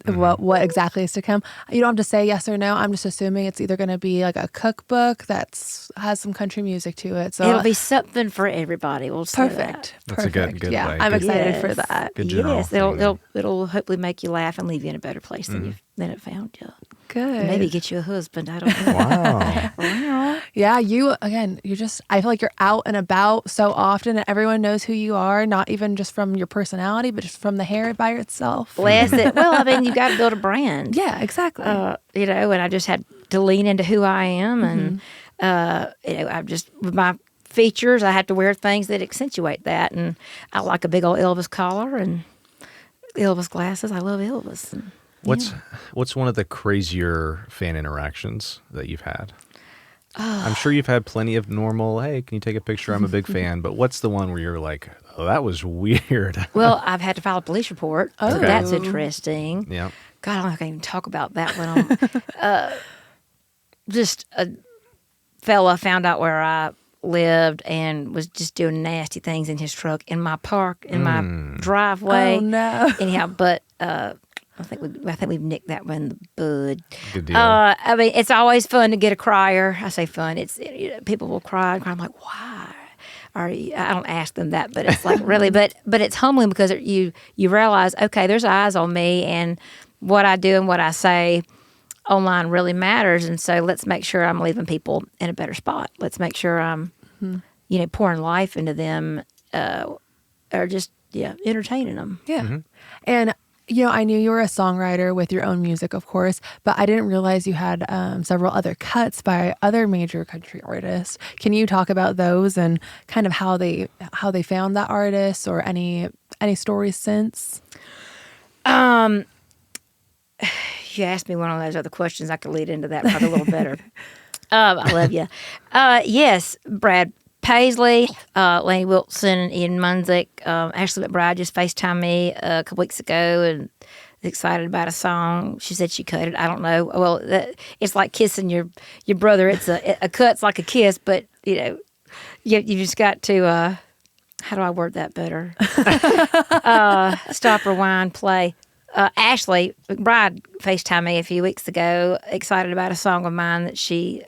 What exactly is to come? You don't have to say yes or no. I'm just assuming it's either going to be like a cookbook has some country music to it. So It'll be something for everybody. We'll say perfect. That's a Perfect. good yeah, way. I'm Good- excited for Yes. that. Good general Yes, thing it'll hopefully make you laugh and leave you in a better place than it found you. Good. Maybe get you a husband. I don't know. Wow. Yeah, I feel like you're out and about so often and everyone knows who you are, not even just from your personality, but just from the hair by itself. Bless it. Well, I mean, you got to build a brand. Yeah, exactly. And I just had to lean into who I am, and I've just with my features, I have to wear things that accentuate that, and I like a big old Elvis collar and Elvis glasses. I love Elvis. And, What's one of the crazier fan interactions that you've had? I'm sure you've had plenty of normal, hey, can you take a picture? I'm a big fan. But what's the one where you're like, oh, that was weird? Well, I've had to file a police report. Oh. So that's interesting. Yeah. God, I don't know if I can even talk about that one. Just a fella found out where I lived and was just doing nasty things in his truck in my my driveway. Oh, no. Anyhow, but I think we've nicked that one in the bud. Good deal. I mean, it's always fun to get a crier. I say fun. People will cry and cry. I'm like, why? Or I don't ask them that, but it's like really, but it's humbling because you realize, okay, there's eyes on me, and what I do and what I say online really matters, and so let's make sure I'm leaving people in a better spot. Let's make sure I'm, pouring life into them, or just entertaining them. Yeah. And I knew you were a songwriter with your own music, of course, but I didn't realize you had several other cuts by other major country artists. Can you talk about those and kind of how they found that artist, or any stories since? You asked me one of those other questions. I could lead into that probably a little better. I love you. Yes, Brad Paisley, Laney Wilson, and Ian Munzik. Ashley McBride just FaceTimed me a couple weeks ago and was excited about a song. She said she cut it. I don't know. Well, it's like kissing your brother. It's a cut's like a kiss, but you just got to. How do I word that better? Stop, rewind, play. Ashley McBride FaceTimed me a few weeks ago, excited about a song of mine that she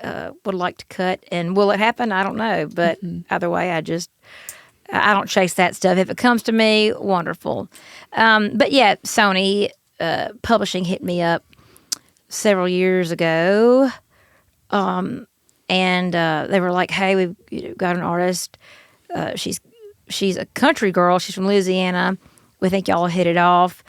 would like to cut. And will it happen? I don't know. But either way, I don't chase that stuff. If it comes to me, wonderful. But yeah, Sony Publishing hit me up several years ago. And they were like, hey, we've got an artist. She's a country girl. She's from Louisiana. We think y'all hit it off.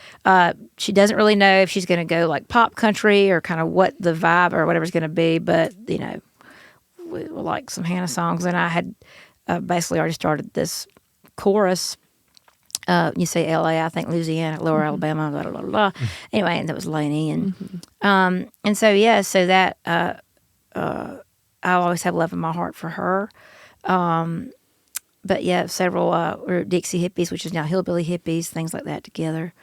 She doesn't really know if she's going to go like pop country or kind of what the vibe or whatever's going to be, but, we like some Hannah songs. And I had basically already started this chorus. You say L.A., I think Louisiana, Lower Alabama, blah, blah, blah, blah. Anyway, and that was Laney. And so that I always have love in my heart for her. But yeah, several were Dixie Hippies, which is now Hillbilly Hippies, things like that together.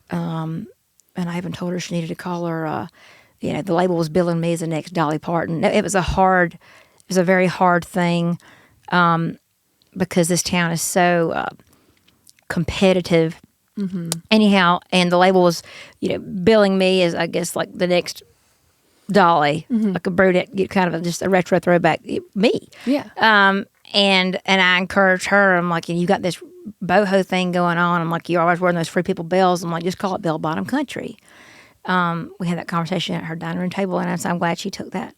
And I even told her she needed to call her, the label was billing me as the next Dolly Parton. It was a very hard thing because this town is so competitive. Anyhow, and the label was, billing me as, I guess, like the next Dolly, like a brunette, kind of just a retro throwback, me. Yeah. And I encouraged her. I'm like, you got this boho thing going on. I'm like, you're always wearing those Free People bells. I'm like, just call it Bell Bottom Country. We had that conversation at her dining room table, and I'm glad she took that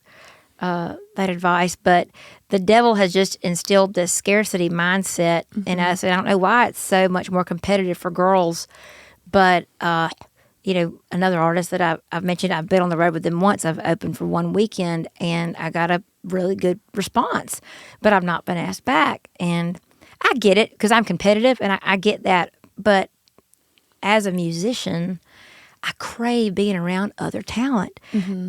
advice. But the devil has just instilled this scarcity mindset in us. And I don't know why it's so much more competitive for girls. But, another artist that I've mentioned, I've been on the road with them once. I've opened for one weekend, and I got a really good response. But I've not been asked back. And I get it because I'm competitive, and I get that. But as a musician, I crave being around other talent.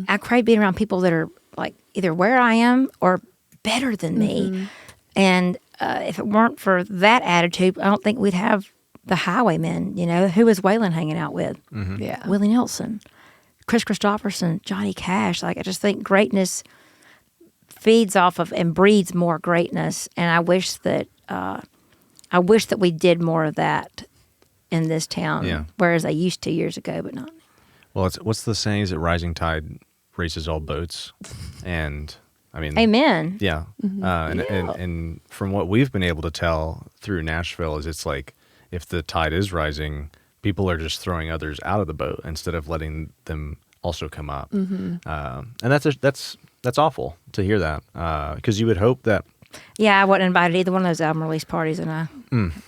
I crave being around people that are like either where I am or better than me. And if it weren't for that attitude, I don't think we'd have the Highwaymen. Who was Waylon hanging out with? Yeah. Willie Nelson, Chris Christopherson, Johnny Cash. Like, I just think greatness feeds off of and breeds more greatness. And I wish that we did more of that in this town, whereas I used to years ago, but not. Well, what's the saying? Is that rising tide raises all boats? And I mean, amen. Yeah. And from what we've been able to tell through Nashville is it's like if the tide is rising, people are just throwing others out of the boat instead of letting them also come up. And that's awful to hear that because you would hope that. Yeah, I wasn't invited to either one of those album release parties, and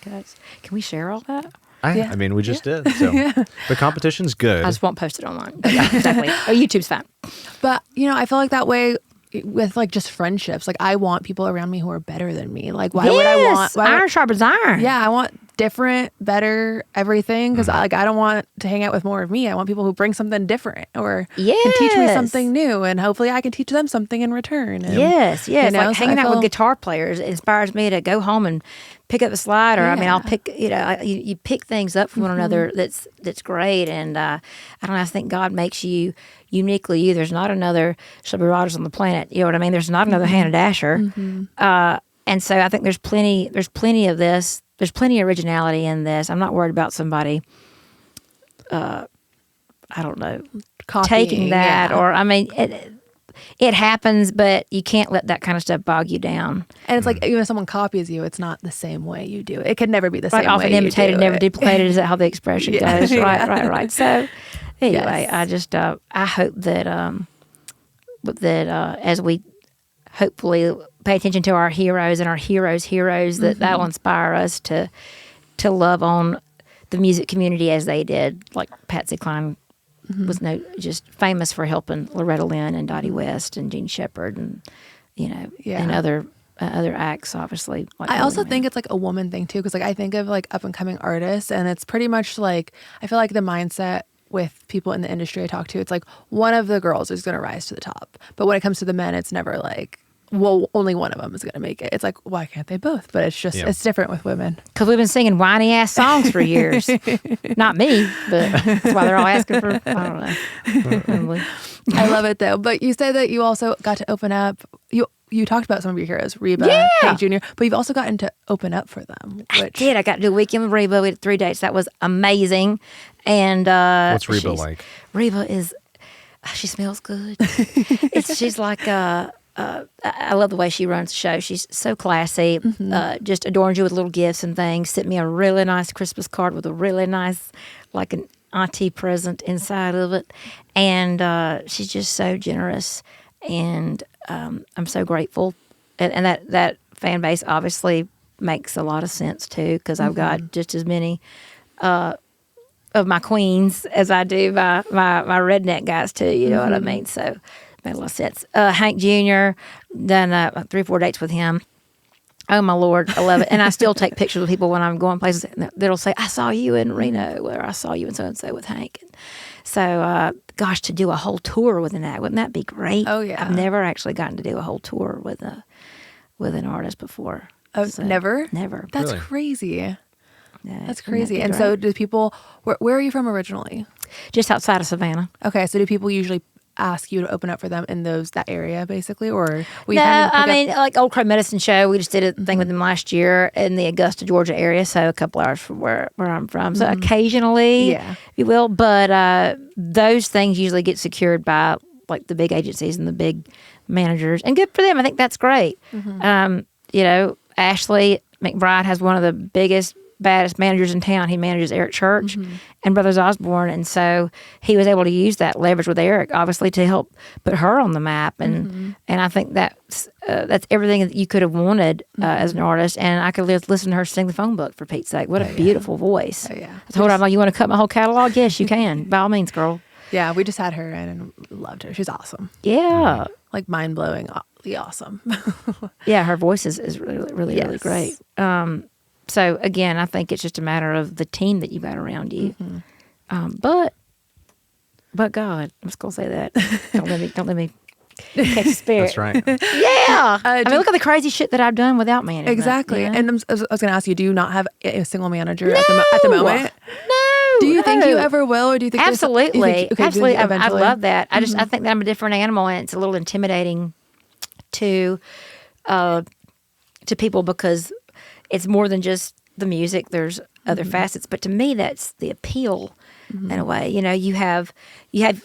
guys, can we share all that? I mean, we just did. So the competition's good. I just won't post it online. But yeah, exactly. Oh, YouTube's fine. But, I feel like that way with like just friendships. Like, I want people around me who are better than me. Like, why would I want iron sharpens iron? Yeah, I want different, better, everything because I don't want to hang out with more of me. I want people who bring something different or can teach me something new, and hopefully I can teach them something in return. And, yes. Like hanging out with guitar players inspires me to go home and pick up a slide, or I mean, I'll pick. You pick things up from one another. That's great, and I don't know. I think God makes you uniquely you. There's not another Shelby Rogers on the planet. You know what I mean? There's not another Hannah Dasher, and so I think there's plenty of this. There's plenty of originality in this. I'm not worried about somebody. I don't know, taking that, or I mean. It happens, but you can't let that kind of stuff bog you down. And it's like, even if someone copies you, it's not the same way you do it. It could never be the same way often imitated, never duplicated. Is that how the expression goes? Right. So anyway, I just I hope that as we hopefully pay attention to our heroes and our heroes' heroes, that'll inspire us to love on the music community as they did. Like Patsy Cline was just famous for helping Loretta Lynn and Dottie West and Gene Shepard and and other acts, obviously. Like I also think it's like a woman thing too, because like I think of like up and coming artists, and it's pretty much like I feel like the mindset with people in the industry I talk to, it's like one of the girls is going to rise to the top, but when it comes to the men, it's never like, well, only one of them is going to make it. It's like, why can't they both? But it's just it's different with women, because we've been singing whiny ass songs for years. Not me, but that's why they're all asking for. I don't know. Probably. I love it though. But you said that you also got to open up. You talked about some of your heroes, Reba, Hank Jr., but you've also gotten to open up for them. I did. I got to do a weekend with Reba. We had 3 dates. That was amazing. And what's Reba like? Reba is, she smells good. She's like, I love the way she runs the show. She's so classy, just adorns you with little gifts and things. Sent me a really nice Christmas card with a really nice, like an auntie present inside of it. And she's just so generous. And I'm so grateful. And that fan base obviously makes a lot of sense too, because I've got just as many of my queens as I do my redneck guys too. You know what I mean? So it made a lot of sense. Hank Jr., done 3 or 4 dates with him. Oh my Lord, I love it. And I still take pictures with people when I'm going places that'll say, I saw you in Reno, or I saw you in so-and-so with Hank. So, gosh, to do a whole tour with an act, wouldn't that be great? Oh, yeah. I've never actually gotten to do a whole tour with an artist before. Oh, So, never? Never. That's Really? crazy. Yeah, That's wouldn't that crazy. be And great? so do people, where are you from originally? Just outside of Savannah. Okay, so do people usually ask you to open up for them in that area, basically, or will you No, kind of I pick mean, like Old Crow Medicine Show, we just did a thing with them last year in the Augusta, Georgia area, so a couple hours from where I'm from. So occasionally, Yeah. if you will, but those things usually get secured by like the big agencies and the big managers, and good for them. I think that's great. Ashley McBride has one of the biggest, baddest managers in town. He manages Eric Church and Brothers Osborne, and so he was able to use that leverage with Eric, obviously, to help put her on the map. And and I think that's everything that you could have wanted as an artist. And I could listen to her sing the phone book, for Pete's sake. What a beautiful voice! Oh, yeah. I told her, I'm like, you want to cut my whole catalog? Yes, you can. By all means, girl. Yeah, we just had her in and loved her. She's awesome. Yeah. Like mind-blowingly awesome. Yeah, her voice is really, really, really Yes. great. So again, I think it's just a matter of the team that you got around you. But God, I'm just gonna say that. Don't let me catch the spirit. That's right. Yeah. I mean, look at the crazy shit that I've done without management. Exactly. you know? And I was going to ask you, do you not have a single manager at the moment? No. Do you think you no. ever will, or do you think there's- Absolutely. you think- okay, Absolutely. I eventually? love that. I think that I'm a different animal, and it's a little intimidating to people, because it's more than just the music. There's other facets, but to me, that's the appeal in a way. You have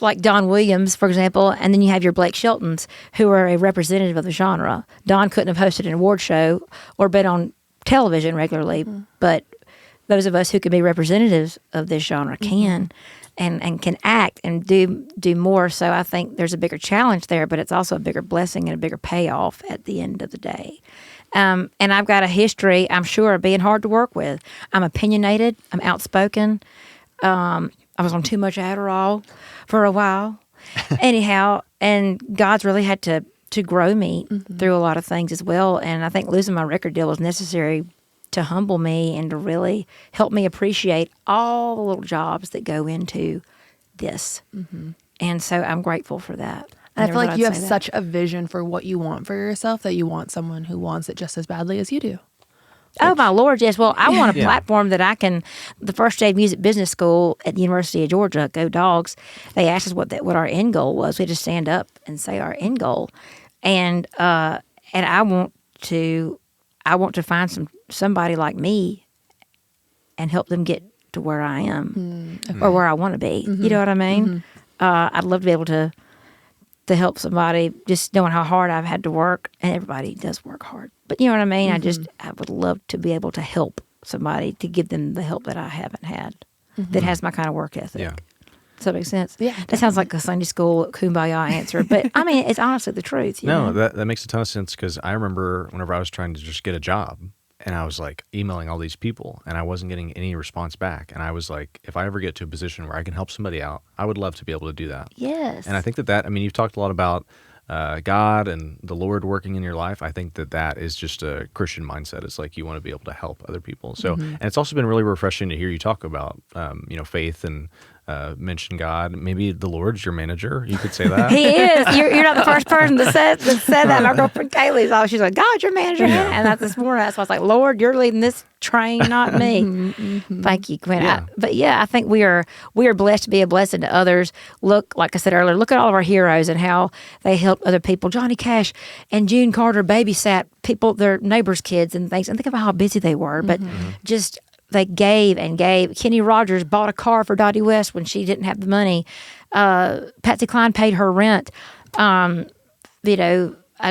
like Don Williams, for example, and then you have your Blake Sheltons, who are a representative of the genre. Don couldn't have hosted an award show or been on television regularly, but those of us who can be representatives of this genre can. And can act and do more. So I think there's a bigger challenge there, but it's also a bigger blessing and a bigger payoff at the end of the day. And I've got a history, I'm sure, of being hard to work with. I'm opinionated. I'm outspoken. I was on too much Adderall for a while. Anyhow, and God's really had to grow me through a lot of things as well. And I think losing my record deal was necessary to humble me and to really help me appreciate all the little jobs that go into this. And so I'm grateful for that. And I feel never like thought you I'd have say that. such a vision for what you want for yourself, that you want someone who wants it just as badly as you do. Oh, my Lord, yes. Well, I want a Yeah. platform that I can. The first day of music business school at the University of Georgia, Go Dogs, they asked us what our end goal was. We had to stand up and say our end goal. And I want to find somebody like me and help them get to where I am or where I want to be. You know what I mean? I'd love to be able to help somebody, just knowing how hard I've had to work, and everybody does work hard. But you know what I mean? I would love to be able to help somebody, to give them the help that I haven't had, that has my kind of work ethic. Yeah. Does that make sense? Yeah, That sounds like a Sunday school kumbaya answer, but I mean, it's honestly the truth. You No, know? that makes a ton of sense, because I remember whenever I was trying to just get a job, And I was like emailing all these people and I wasn't getting any response back. And I was like, if I ever get to a position where I can help somebody out, I would love to be able to do that. Yes. And I think I mean, you've talked a lot about God and the Lord working in your life. I think that is just a Christian mindset. It's like you want to be able to help other people. So, and it's also been really refreshing to hear you talk about, faith and mention God. Maybe the Lord's your manager. You could say that. He is. You're not the first person that said that. My girlfriend Kaylee's all, she's like, God, your manager. Yeah. And that's this morning. So I was like, Lord, you're leading this train, not me. Thank you, Quinn. Yeah. I think we are blessed to be a blessing to others. Look, like I said earlier, look at all of our heroes and how they help other people. Johnny Cash and June Carter babysat people, their neighbors' kids and things. And think about how busy they were. But just they gave and gave. Kenny Rogers bought a car for Dottie West when she didn't have the money. Patsy Cline paid her rent. I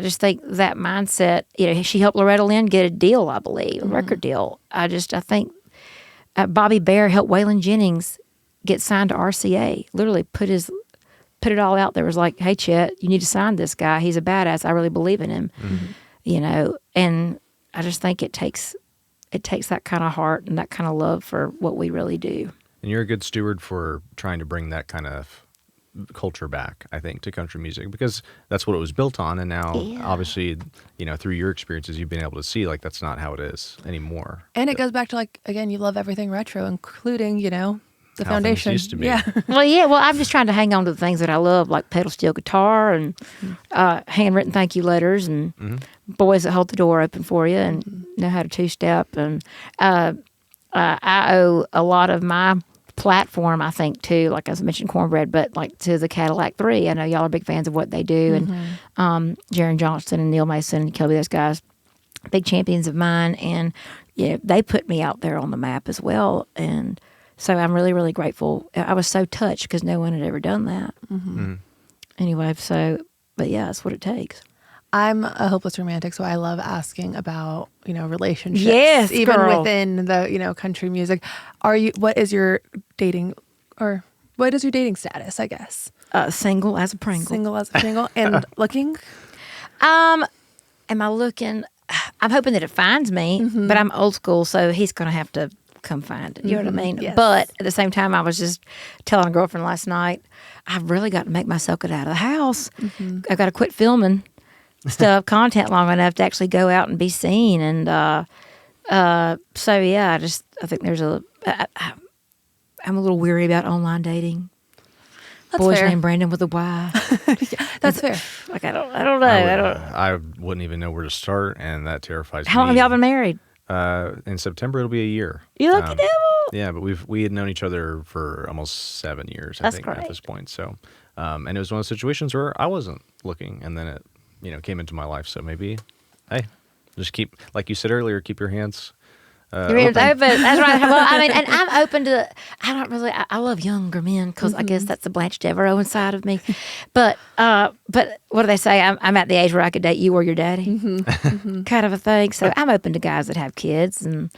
just think that mindset, she helped Loretta Lynn get a deal, I believe, a record deal. I think Bobby Bear helped Waylon Jennings get signed to RCA. Literally put it all out there. It was like, hey, Chet, you need to sign this guy. He's a badass. I really believe in him. And I just think it takes that kind of heart and that kind of love for what we really do. And you're a good steward for trying to bring that kind of culture back, I think, to country music, because that's what it was built on. And now, obviously, through your experiences, you've been able to see, like, that's not how it is anymore. And it goes back to, like, again, you love everything retro, including, the How foundation. things used to be. Yeah. Well, I'm just trying to hang on to the things that I love, like pedal steel guitar and handwritten thank you letters and boys that hold the door open for you and know how to two-step. And I owe a lot of my platform, I think, too, like I mentioned Cornbread, but like to the Cadillac 3. I know y'all are big fans of what they do. And Jaron Johnston and Neil Mason and Kelby, those guys, big champions of mine. And they put me out there on the map as well. And so I'm really, really grateful. I was so touched because no one had ever done that. Anyway, but yeah, that's what it takes. I'm a hopeless romantic, so I love asking about, relationships. Yes, even girl. within the, country music. What is your dating status, I guess? Single as a Pringle. Single as a Pringle and looking? Am I looking? I'm hoping that it finds me, but I'm old school, so he's going to have to come find it. You know what I mean? Yes. But at the same time, I was just telling a girlfriend last night, I've really got to make myself get out of the house. I've got to quit filming content long enough to actually go out and be seen. And so, yeah, I think I'm a little weary about online dating. That's Boys fair. named Brandon with a Y. That's fair. Like, I don't know. I wouldn't even know where to start, and that terrifies me. How long have y'all been married? In September, it'll be a year. You lucky devil. Yeah, but we had known each other for almost 7 years, I That's think, great. at this point. So, and it was one of those situations where I wasn't looking, and then it, came into my life. So maybe, hey, just keep, like you said earlier, keep your hands Your ears open. open. That's right. Well, I mean, and I'm open to. I love younger men because I guess that's the Blanche Devereaux inside of me. But what do they say? I'm at the age where I could date you or your daddy, kind of a thing. So I'm open to guys that have kids and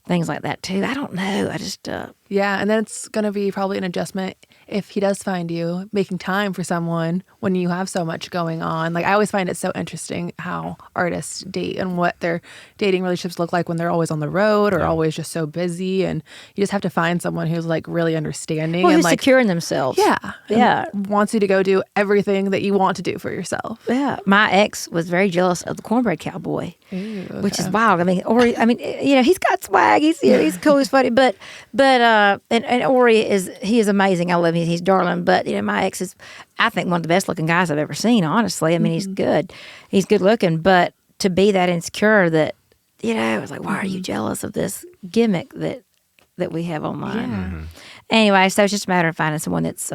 things like that too. I don't know. I just Yeah, and then it's going to be probably an adjustment if he does find you, making time for someone when you have so much going on. Like, I always find it so interesting how artists date and what their dating relationships look like when they're always on the road or always just so busy. And you just have to find someone who's like really understanding well, and who's like securing themselves. yeah, wants you to go do everything that you want to do for yourself. Yeah, my ex was very jealous of the Cornbread Cowboy, which is wild. I mean, Ori. I mean, he's got swag. He's cool. He's funny. But and Ori is amazing. I love him. He's darling. But my ex is, I think, one of the best looking guys I've ever seen. Honestly, I mean, he's good. He's good looking. But to be that insecure, that I was like, why are you jealous of this gimmick that we have online? Yeah. Anyway, so it's just a matter of finding someone that's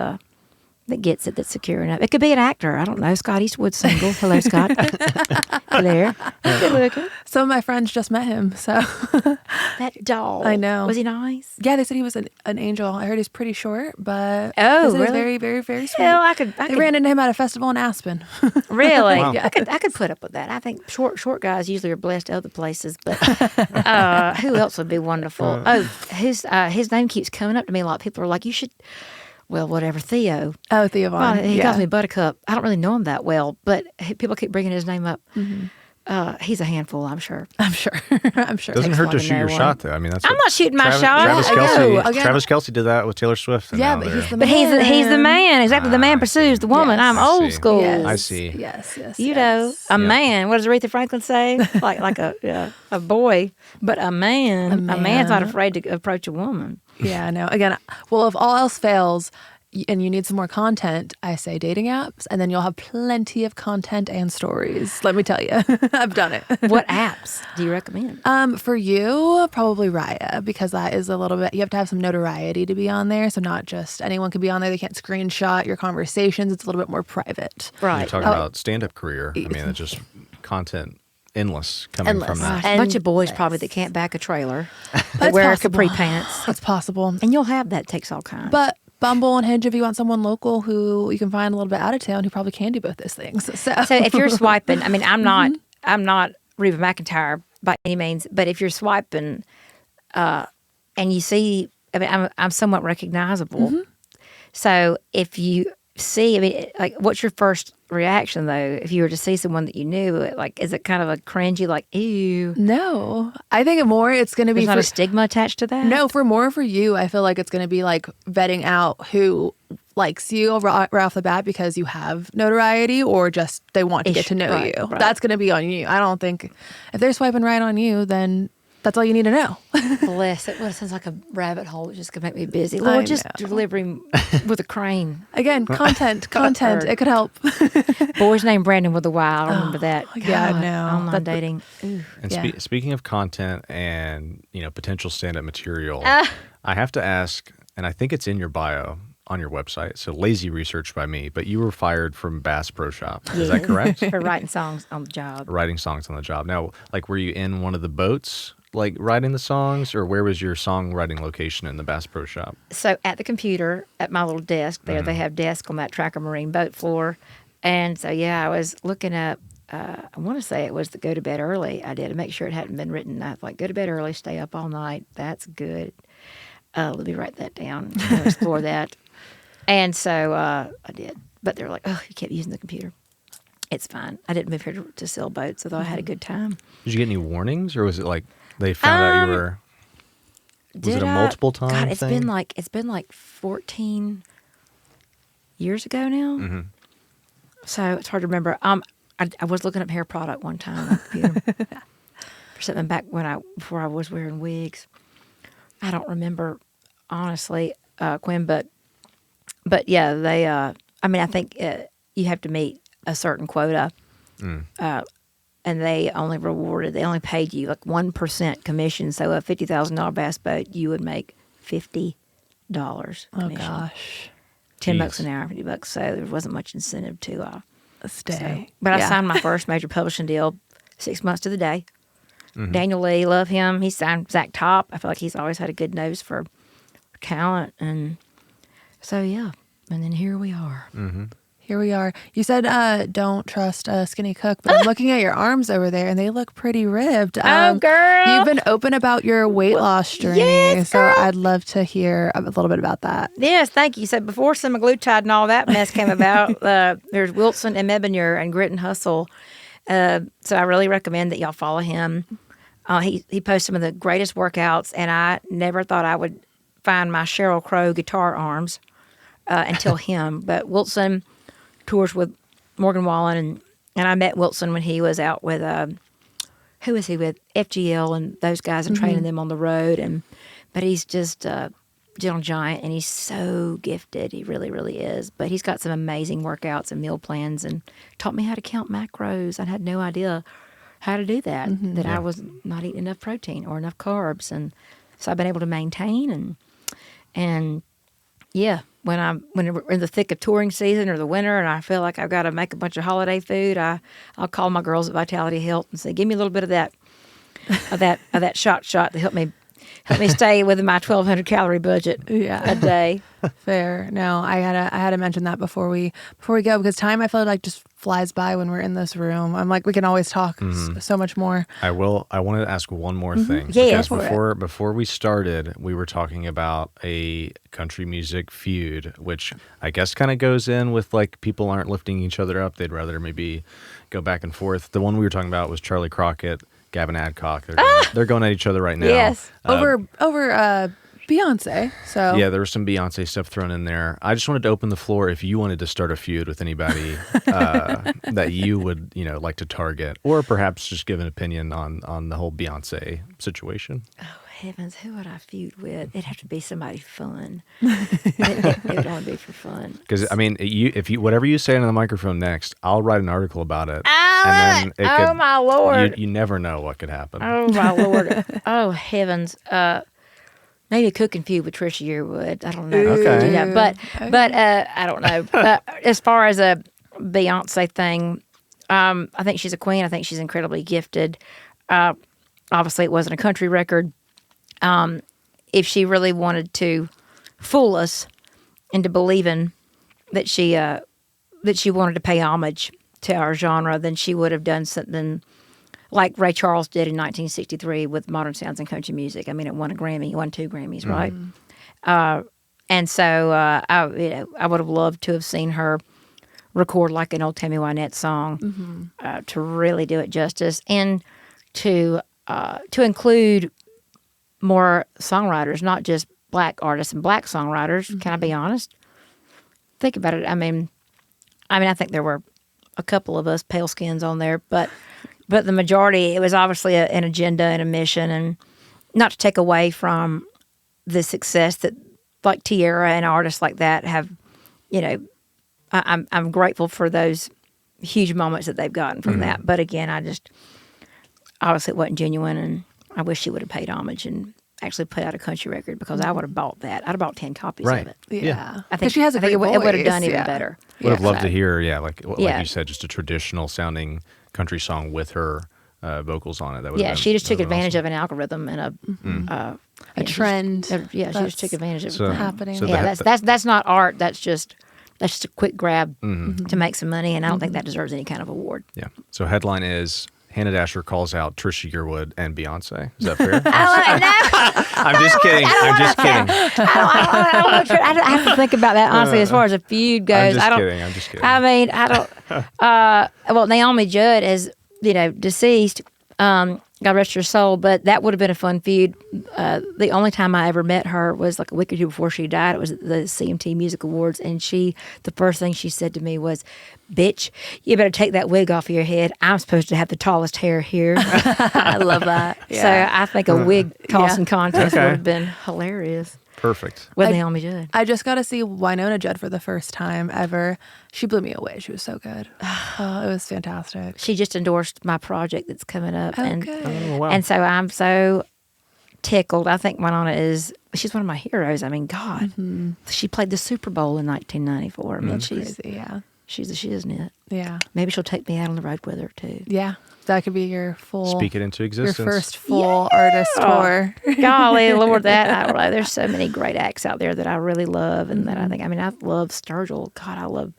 that gets it, that's secure enough. It could be an actor. I don't know. Scott Eastwood's single. Hello, Scott. Hello. Good looking. Some of my friends just met him, so That doll. I know. Was he nice? yeah, they said he was an angel. I heard he's pretty short, but Oh, they said he's really? very, very, very sweet. Hell, I could They ran into him at a festival in Aspen. really. Wow. I could put up with that. I think short guys usually are blessed other places, but who else would be wonderful? His name keeps coming up to me a lot. People are like, you should. Well, whatever, Theo. Oh, Theo Vaughn. Well, he calls me Buttercup. I don't really know him that well, but people keep bringing his name up. He's a handful, I'm sure. I'm sure. I'm sure. Doesn't Takes hurt one to to shoot know your one. shot, though. I mean, that's I'm what not shooting my Travis, shot. Travis I Kelsey. know. Again- Travis Kelsey did that with Taylor Swift. And Yeah, now but they're- he's the But he's the man. Exactly, the man I pursues see. the woman. Yes. I'm I old see. school. Yes. I see. Yes. You know, a man. What does Aretha Franklin say? like a boy, but a man. A man's not man. afraid to approach a woman. Yeah, no. Again, well, if all else fails and you need some more content, I say dating apps, and then you'll have plenty of content and stories. Let me tell you, I've done it. What apps do you recommend? For you, probably Raya, because that is a little bit, you have to have some notoriety to be on there. So not just anyone can be on there. They can't screenshot your conversations. It's a little bit more private. You're Right. talking about stand-up career. I mean, it's just content endless coming from Endless. that. A bunch of boys Yes. probably that can't back a trailer, that That's wear possible. capri pants, That's possible. and you'll have that. Takes all kinds. But Bumble and Hinge, if you want someone local who you can find a little bit out of town who probably can do both those things. So if you're swiping, I mean, I'm not Reba McEntire by any means, but if you're swiping, and you see, I mean, I'm somewhat recognizable. So if you see, I mean, like, what's your first reaction though? If you were to see someone that you knew, like, is it kind of a cringy, like, ew? no, I think it's going to be There's not for, a stigma attached to that. no, for you. I feel like it's going to be like vetting out who likes you right off the bat because you have notoriety or just they want to get to know Right, you. right. That's going to be on you. I don't think if they're swiping right on you, then that's all you need to know. Bless it. Well, it sounds like a rabbit hole. It's just gonna make me busy. I Lord, just know. deliver him with a crane. Again, content. It could help. Boy's named Brandon with a Y. I remember that. yeah, God, no. Online dating. Ooh. And Yeah. speaking of content and potential stand-up material, I have to ask, and I think it's in your bio on your website. So lazy research by me, but you were fired from Bass Pro Shop. Is that correct? For writing songs on the job. Writing songs on the job. Now, like, were you in one of the boats, like writing the songs, or where was your songwriting location in the Bass Pro Shop? So at the computer, at my little desk there, they have desks on that Tracker Marine boat floor. And so, yeah, I was looking up, I want to say it was the go to bed early. I did to make sure it hadn't been written. I was like, go to bed early, stay up all night. That's good. Let me write that down. I'll explore that. And so I did. But they were like, oh, you kept using the computer. It's fine. I didn't move here to sell boats, although I had a good time. Did you get any warnings, or was it like they found out you were? Was it a multiple time God, it's thing? been like 14 years ago now. Mm-hmm. So it's hard to remember. I was looking up hair product one time on the computer for something back before I was wearing wigs. I don't remember honestly, Quinn, but yeah, they. I mean, I think you have to meet a certain quota, and they only paid you like 1% commission. So a $50,000 bass boat, you would make $50. Oh gosh, $10 an Jeez. hour, $50. So there wasn't much incentive to. stay. But I Yeah. signed my first major publishing deal 6 months to the day. Daniel Lee, love him. He signed Zach Top. I feel like he's always had a good nose for talent, and so yeah. And then here we are. Here we are. You said don't trust a skinny cook, but I'm looking at your arms over there, and they look pretty ribbed. Oh, girl. You've been open about your weight loss journey, Yes, so girl. I'd love to hear a little bit about that. Yes, thank you. So before semaglutide and all that mess came about, there's Wilson and Mebanier and Grit and Hustle. So I really recommend that y'all follow him. He posts some of the greatest workouts, and I never thought I would find my Sheryl Crow guitar arms until him. But Wilson tours with Morgan Wallen, and I met Wilson when he was out with who was he with? FGL and those guys and training them on the road. But he's just a gentle giant, and he's so gifted. He really, really is. But he's got some amazing workouts and meal plans, and taught me how to count macros. I had no idea how to do that. That I was not eating enough protein or enough carbs, and so I've been able to maintain and yeah. When we're in the thick of touring season or the winter, and I feel like I've got to make a bunch of holiday food, I'll call my girls at Vitality Health and say, "Give me a little bit of that, of that shot to help me help me stay within my 1,200 calorie budget Yeah. a day. Fair. No, I had to mention that before we go, because time, I feel like, just flies by when we're in this room. I'm like, we can always talk so much more. I wanted to ask one more thing. Yeah, because before we started, we were talking about a country music feud, which I guess kind of goes in with like people aren't lifting each other up. They'd rather maybe go back and forth. The one we were talking about was Charlie Crockett, Gavin Adcock. They're going at each other right now. Yes. Over Beyonce. So Yeah, there was some Beyonce stuff thrown in there. I just wanted to open the floor if you wanted to start a feud with anybody that you would, like to target, or perhaps just give an opinion on the whole Beyonce situation. Oh, heavens, who would I feud with? It'd have to be somebody fun. It would only be for fun. Because I mean, if you whatever you say on the microphone next, I'll write an article about it. My Lord. You never know what could happen. Oh, my Lord. Oh, heavens. Maybe a cooking feud with Trisha Yearwood. I don't know. Okay. But I don't know. As far as a Beyonce thing, I think she's a queen. I think she's incredibly gifted. Obviously, it wasn't a country record. If she really wanted to fool us into believing that she wanted to pay homage to our genre, then she would have done something like Ray Charles did in 1963 with Modern Sounds and Country Music. I mean, it won a Grammy. It won 2 Grammys, right? And so I would have loved to have seen her record like an old Tammy Wynette song to really do it justice, and to include more songwriters, not just black artists and black songwriters. Can I be honest? Think about it. I mean, I think there were a couple of us pale skins on there, but the majority, it was obviously an agenda and a mission, and not to take away from the success that like Tierra and artists like that have. I'm grateful for those huge moments that they've gotten from that. But again, obviously it wasn't genuine, and I wish she would have paid homage and actually put out a country record, because I would have bought that. I'd have bought 10 copies of it. yeah. I think she has a great voice. it would have done even better. Would have loved So- to hear, like you said, just a traditional sounding country song with her vocals on it. That would have been, she just took advantage awesome. of an algorithm and a trend. She just took advantage of So- it. happening. so Yeah, that- that's not art. That's just a quick grab to make some money, and I don't think that deserves any kind of award. Yeah. So headline is Hannah Dasher calls out Trisha Yearwood and Beyonce. Is that fair? I'm just kidding. I'm just kidding. I have to think about that honestly. As far as a feud goes, I'm just kidding. I mean, I don't. Well, Naomi Judd is deceased. God rest her soul. But that would have been a fun feud. The only time I ever met her was like a week or two before she died. It was at the CMT Music Awards, and the first thing she said to me was, "Bitch, you better take that wig off of your head. I'm supposed to have the tallest hair here." I love that. So I think a wig tossing contest Okay. would have been hilarious Perfect. with Naomi Judd. I just got to see Winona Judd for the first time ever. She blew me away. She was so good. Oh, it was fantastic. She just endorsed my project that's coming up, good. Oh, wow. and so I'm so tickled. I think she's one of my heroes. I mean, God, she played the Super Bowl in 1994. I mean, she's Crazy. Yeah. she isn't it? Yeah. Maybe she'll take me out on the road with her too. Yeah. That could be your full. Speak it into your existence. first full artist tour. Golly, Lord, I don't know. There's so many great acts out there that I really love, and that I think. I mean, I love Sturgill. God, I love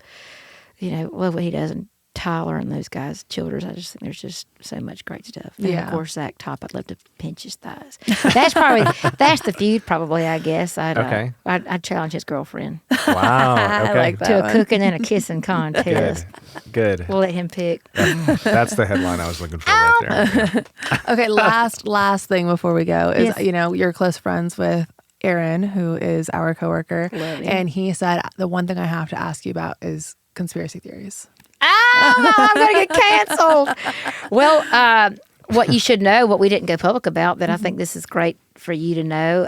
what he does, and Tyler and those guys, Childers. I just think there's just so much great stuff. And Yeah. of course, Zach Top. I'd love to pinch his thighs. That's the feud. Probably, I guess. Okay. I'd challenge his girlfriend Wow. Okay. like that. to a one. cooking and a kissing contest. Good. We'll let him pick. That's the headline I was looking for right there. Yeah. Okay, last thing before we go is Yes. you're close friends with Aaron, who is our coworker, Love him. and he said the one thing I have to ask you about is conspiracy theories. I'm going to get canceled. Well, what you should know, what we didn't go public about, that I think this is great for you to know.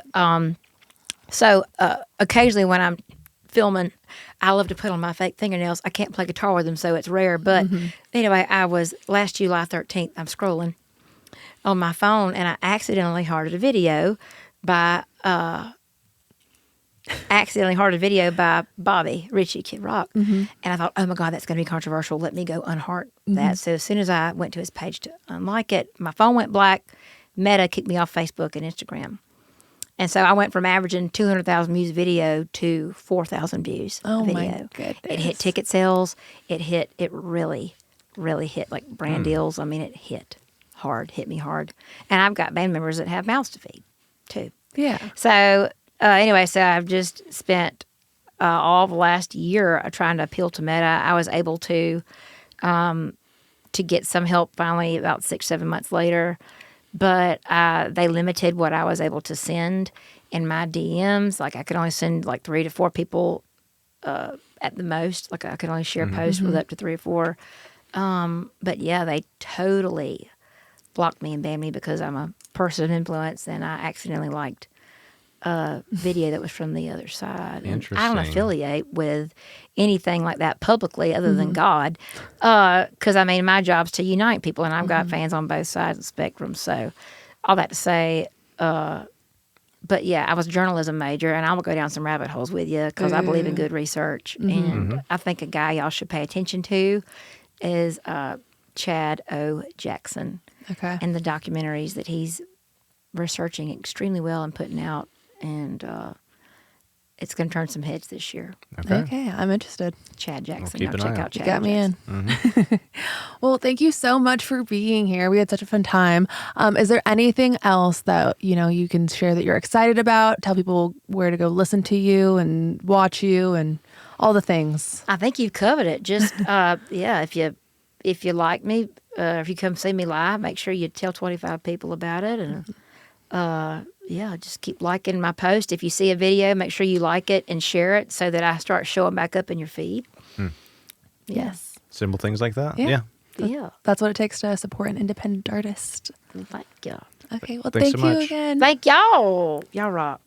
So occasionally when I'm filming, I love to put on my fake fingernails. I can't play guitar with them, so it's rare. But anyway, I was last July 13th, I'm scrolling on my phone, and I accidentally hearted a video by Bobby Ritchie, Kid Rock. And I thought, oh my God, that's going to be controversial. Let me go unheart that. So as soon as I went to his page to unlike it, my phone went black. Meta kicked me off Facebook and Instagram. And so I went from averaging 200,000 views video to 4,000 views Oh, video. my goodness. It hit ticket sales. It really, really hit like brand deals. I mean, it hit me hard. And I've got band members that have mouths to feed too. Yeah. So anyway, so I've just spent all of the last year trying to appeal to Meta. I was able to get some help finally about 6-7 months later, but they limited what I was able to send in my DMs. Like I could only send like 3 to 4 people at the most. Like I could only share posts with up to 3 or 4. But yeah, they totally blocked me and banned me because I'm a person of influence and I accidentally liked a video that was from the other side. And I don't Interesting. affiliate with anything like that publicly other than God. Because, I mean, my job's to unite people, and I've got fans on both sides of the spectrum. So all that to say, but yeah, I was a journalism major, and I will go down some rabbit holes with you because I believe in good research. And I think a guy y'all should pay attention to is Chad O. Jackson Okay. and the documentaries that he's researching extremely well and putting out. And it's going to turn some heads this year. Okay. I'm interested. Chad Jackson. keep an Check eye out out. You Chad got me Jackson. in. Well, thank you so much for being here. We had such a fun time. Is there anything else that you can share that you're excited about? Tell people where to go listen to you and watch you and all the things. I think you've covered it. Just yeah, if you like me, if you come see me live, make sure you tell 25 people about it, and yeah, just keep liking my post. If you see a video, make sure you like it and share it so that I start showing back up in your feed. Yes. Simple things like that. Yeah. Yeah, That's what it takes to support an independent artist. thank you. Okay. Well, Thanks thank so you much. again. Thank y'all. Y'all rock.